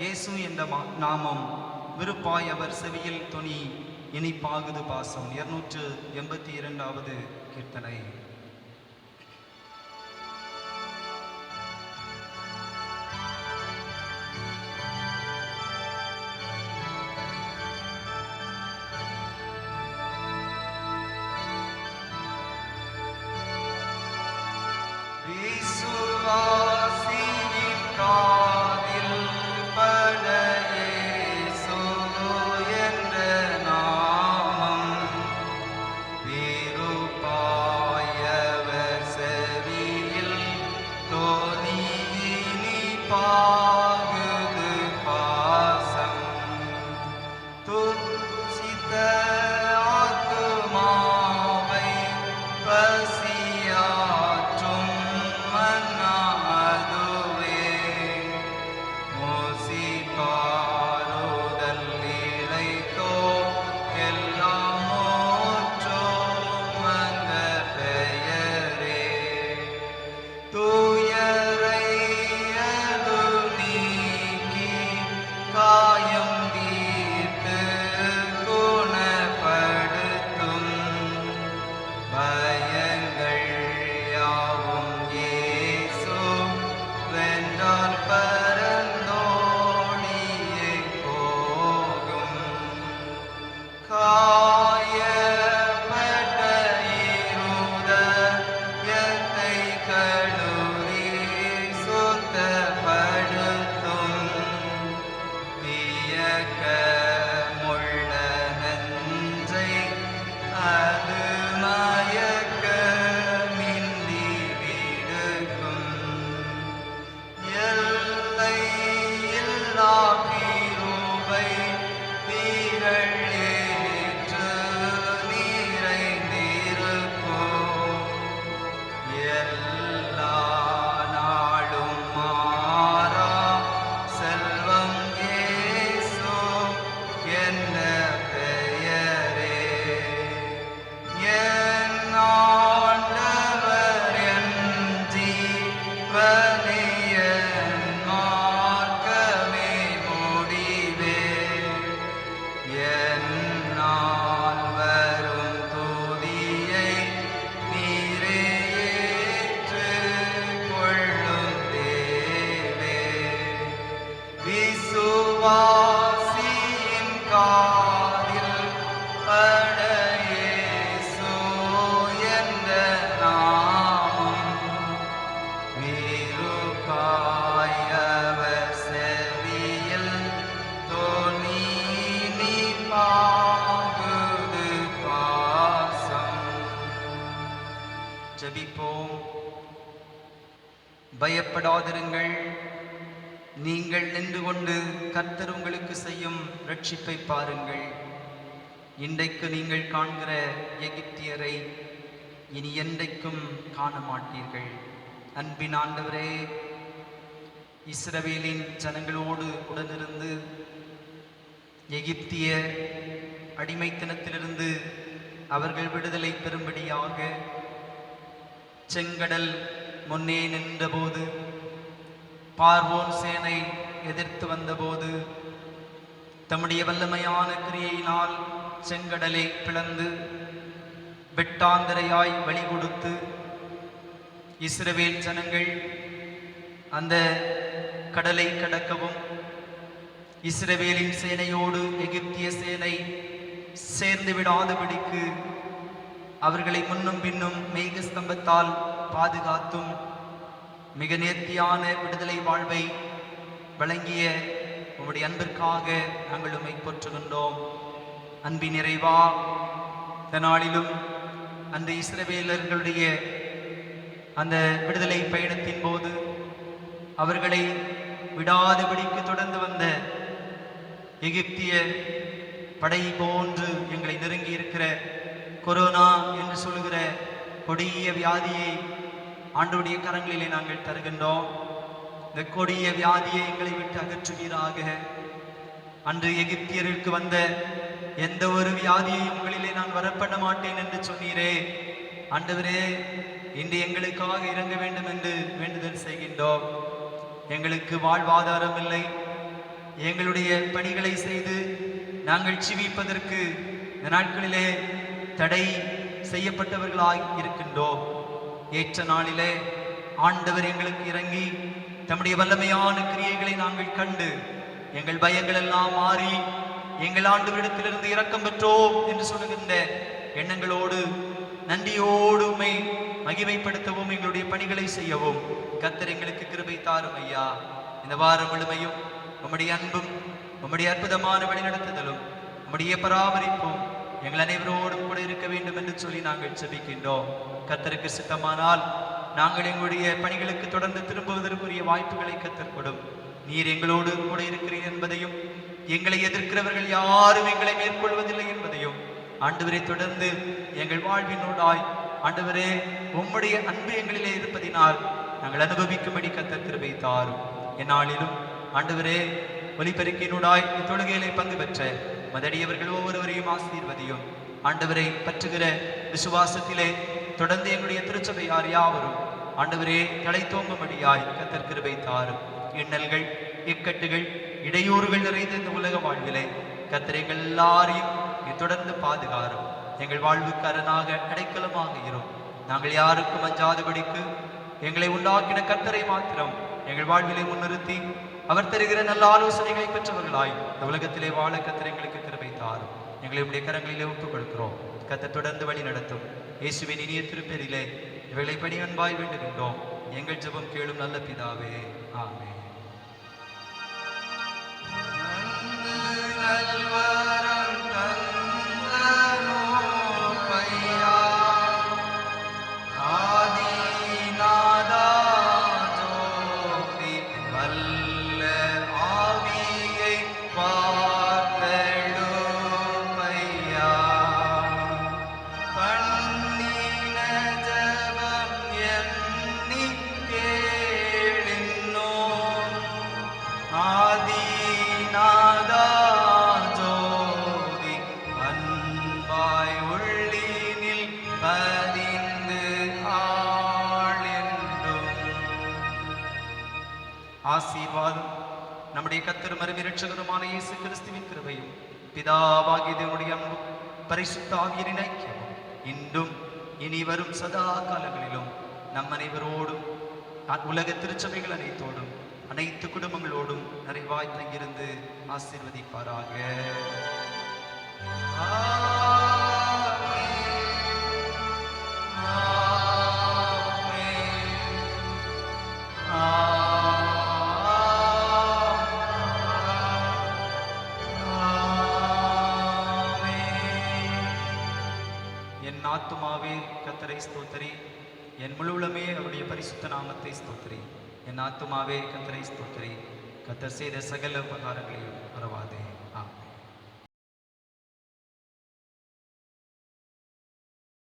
இயேசு என்ற நாமம் விருப்பாய் அவர் செவியில் தொனி இனிப்பாகுது பாசம். 282வது கீர்த்தனை. விசுவாசியின் காதில் பட இயேசு என்ற நாமம் விருப்பாயவர் செவியில் தொனி இனிப்பாகுது பாசம். துச்சித்த ஆத்துமாவை பசியாற்றும் மன்னா அதுவே மோசி பாருதல் இளைத்தோ எல்லாம் மோற்றோம் அந்த பெயரே. துயரை அது நீக்கி காயம் தீர்த்து குணப்படுத்தும் பயங்கள் யாவும் இயேசு வென்றால் பரந்தோடியே போகும். காயப்பட்ட இருதயத்தை கழுவி சுத்தப்படுத்தும் இயக்கமுள்ள நெஞ்சை அது மயக்கமின்றி விடுக்கும். எல்லை இல்லா கிருபை திரளேற்று நிறைந்திருக்கும். எல்லா நாளும் மாறா செல்வம் இயேசு என்ற பெயரே. என் ஆண்டவர் என் ஜீவனே என் மார்க்கமே முடிவே. என்னால் வரும் துதியை நீரே ஏற்றுக் கொள்ளும் தேவே. விசுவாசியின் காதில் பட இயேசு என்ற நாமம் விருப்பாயவர் செவியில் தொனி இனிப்பாகுது பாசம். ஜெபிப்போம். பயப்படாதிருங்கள், நீங்கள் நின்று கொண்டு கர்த்தர் உங்களுக்கு செய்யும் ரட்சிப்பை பாருங்கள். இன்றைக்கு நீங்கள் காண்கிற எகிப்தியரை இனி என்றைக்கும் காண மாட்டீர்கள். அன்பின் ஆண்டவரே, இஸ்ரவேலின் ஜனங்களோடு உடனிருந்து எகிப்திய அடிமைத்தனத்திலிருந்து அவர்கள் விடுதலை பெறும்படியாக செங்கடல் முன்னே நின்றபோது, பார்வோன் சேனை எதிர்த்து வந்தபோது தம்முடைய வல்லமையான கிரியையினால் செங்கடலை பிளந்து வெட்டாந்தரையாய் வழி கொடுத்து இஸ்ரவேல் ஜனங்கள் அந்த கடலை கடக்கவும் இஸ்ரவேலின் சேனையோடு எகிப்திய சேனை சேர்ந்து விடாதபடிக்கு அவர்களை முன்னும் பின்னும் மேகஸ்தம்பத்தால் பாதுகாத்தும் மிக நேர்த்தியான விடுதலை வாழ்வை வழங்கிய உம்முடைய அன்பிற்காக நாங்கள் உம்மை போற்றுகின்றோம். அன்பின் நிறைவா, இந்த நாளிலும் அந்த இஸ்ரவேலர்களுடைய அந்த விடுதலை பயணத்தின் போது அவர்களை விடாதபடிக்கு தொடர்ந்து வந்த எகிப்திய படை போன்று எங்களை நெருங்கி இருக்கிற கொரோனா என்று சொல்லுகிற கொடிய வியாதியை ஆண்டவருடைய கரங்களிலே நாங்கள் தருகின்றோம். இந்த கொடிய வியாதியை எங்களை விட்டு அகற்றுவீராக. அன்று எகிப்தியருக்கு வந்த எந்த ஒரு வியாதியையும் உங்களிலே நான் வரப்பட மாட்டேன் என்று சொன்னீரே. ஆண்டவரே, இன்று எங்களுக்காக இறங்க வேண்டும் என்று வேண்டுதல் செய்கின்றோம். எங்களுக்கு வாழ்வாதாரம் இல்லை. எங்களுடைய பணிகளை செய்து நாங்கள் ஜீவிப்பதற்கு இந்த நாட்களிலே தடை செய்யப்பட்டவர்களாய் இருக்கின்றோம். ஏற்ற நாளிலே ஆண்டவர் எங்களுக்கு இறங்கி தம்முடைய வல்லமையான கிரியைகளை நாங்கள் கண்டு எங்கள் பயங்கள் எல்லாம் மாறி எங்கள் ஆண்டவரிடத்திலிருந்து இரக்கம் பெற்றோம் என்று சொல்லுகின்ற எண்ணங்களோடு நன்றியோடு உம்மை மகிமைப்படுத்தவும் எங்களுடைய பணிகளை செய்யவும் கர்த்தர் எங்களுக்கு கிருபை தாரும் ஐயா. இந்த வாரம் முழுமையும் உம்முடைய அன்பும் உம்முடைய அற்புதமான வழிநடத்துதலும் உம்முடைய பராமரிப்பும் எங்கள் அனைவரோடும் கூட இருக்க வேண்டும் என்று சொல்லி நாங்கள் ஜெபிக்கின்றோம். கர்த்தருக்கு சித்தமானால் நாங்கள் எங்களுடைய பணிகளுக்கு தொடர்ந்து திரும்புவதற்குரிய வாய்ப்புகளை கர்த்தர் கொடும். நீர் எங்களோடு கூட இருக்கிறீர் என்பதையும் எங்களை எதிர்க்கிறவர்கள் யாரும் எங்களை மேற்கொள்வதில்லை என்பதையும் ஆண்டவரை தொடர்ந்து எங்கள் வாழ்வினோடாய் ஆண்டவரே உம்முடைய அன்பு எங்களிலே இருப்பதினால் நாங்கள் அனுபவிக்கும்படி கர்த்தர் கிருபை தாரும். எந்நாளிலும் ஆண்டவரே ஒலிபெருக்கினூடாய் தொழுகையிலே பங்கு பெற்ற மதடியவர்கள் ஒவ்வொருவரையும் ஆசீர்வதியும். ஆண்டவரை பற்றுகிற விசுவாசத்திலே தொடர்ந்து எங்களுடைய திருச்சபையார் யாவரும் ஆண்டவரே தலை தோங்கும்படியாய் கர்த்தர் கிருபை தாரும். இன்னல்கள், இக்கட்டுகள், இடையூறுகள் நிறைந்த இந்த உலக வாழ்விலே கர்த்தர் எங்கள் எல்லாரையும் தொடர்ந்து பாதுகாரும். எங்கள் வாழ்வுக்கு அரணாக அடைக்கலமாக இரும். நாங்கள் யாருக்கும் அஞ்சாதபடிக்கு எங்களை உண்டாக்கின கர்த்தரை மாத்திரம் எங்கள் வாழ்விலை முன்னிறுத்தி அவர் தருகிற நல்ல ஆலோசனைகளை பெற்றவர்களாய் இந்த உலகத்திலே வாழ கர்த்தர் எங்களுக்கு கிருபை தாரும். எங்களை உடைய கரங்களிலே ஒப்புக் கொடுக்கிறோம். கர்த்தர் தொடர்ந்து வழி நடத்தும். இயேசுவின் இனிய திருப்பெயரிலே இவர்களை பணி அன்பாய் வேண்டுகின்றோம். எங்கள் ஜெபம் கேளும் நல்ல பிதாவே, ஆமென். ஆசீர்வாதம் நம்முடைய கர்த்தரும் இரட்சகருமான இயேசு கிறிஸ்துவின் கிருபையும் பிதாவாகிய தேவனுடைய அன்பும் பரிசுத்த ஆவியின் ஐக்கியமும் இன்றும் இனி வரும் சதா காலங்களிலும் நம் அனைவரோடும் உலக திருச்சபைகள் அனைத்தோடும் அனைத்து குடும்பங்களோடும் நிறைவாய் தங்கியிருந்து ஆசீர்வதிப்பாராக. என் ஆத்துமாவே கர்த்தரை ஸ்தோத்திரி, என் முழு உள்ளமே அவருடைய பரிசுத்த நாமத்தை ஸ்தோத்திரி. என் ஆத்துமாவே கர்த்தரை ஸ்தோத்திரி, கர்த்தர் செய்த சகல உபகாரங்களையும் மறவாதே.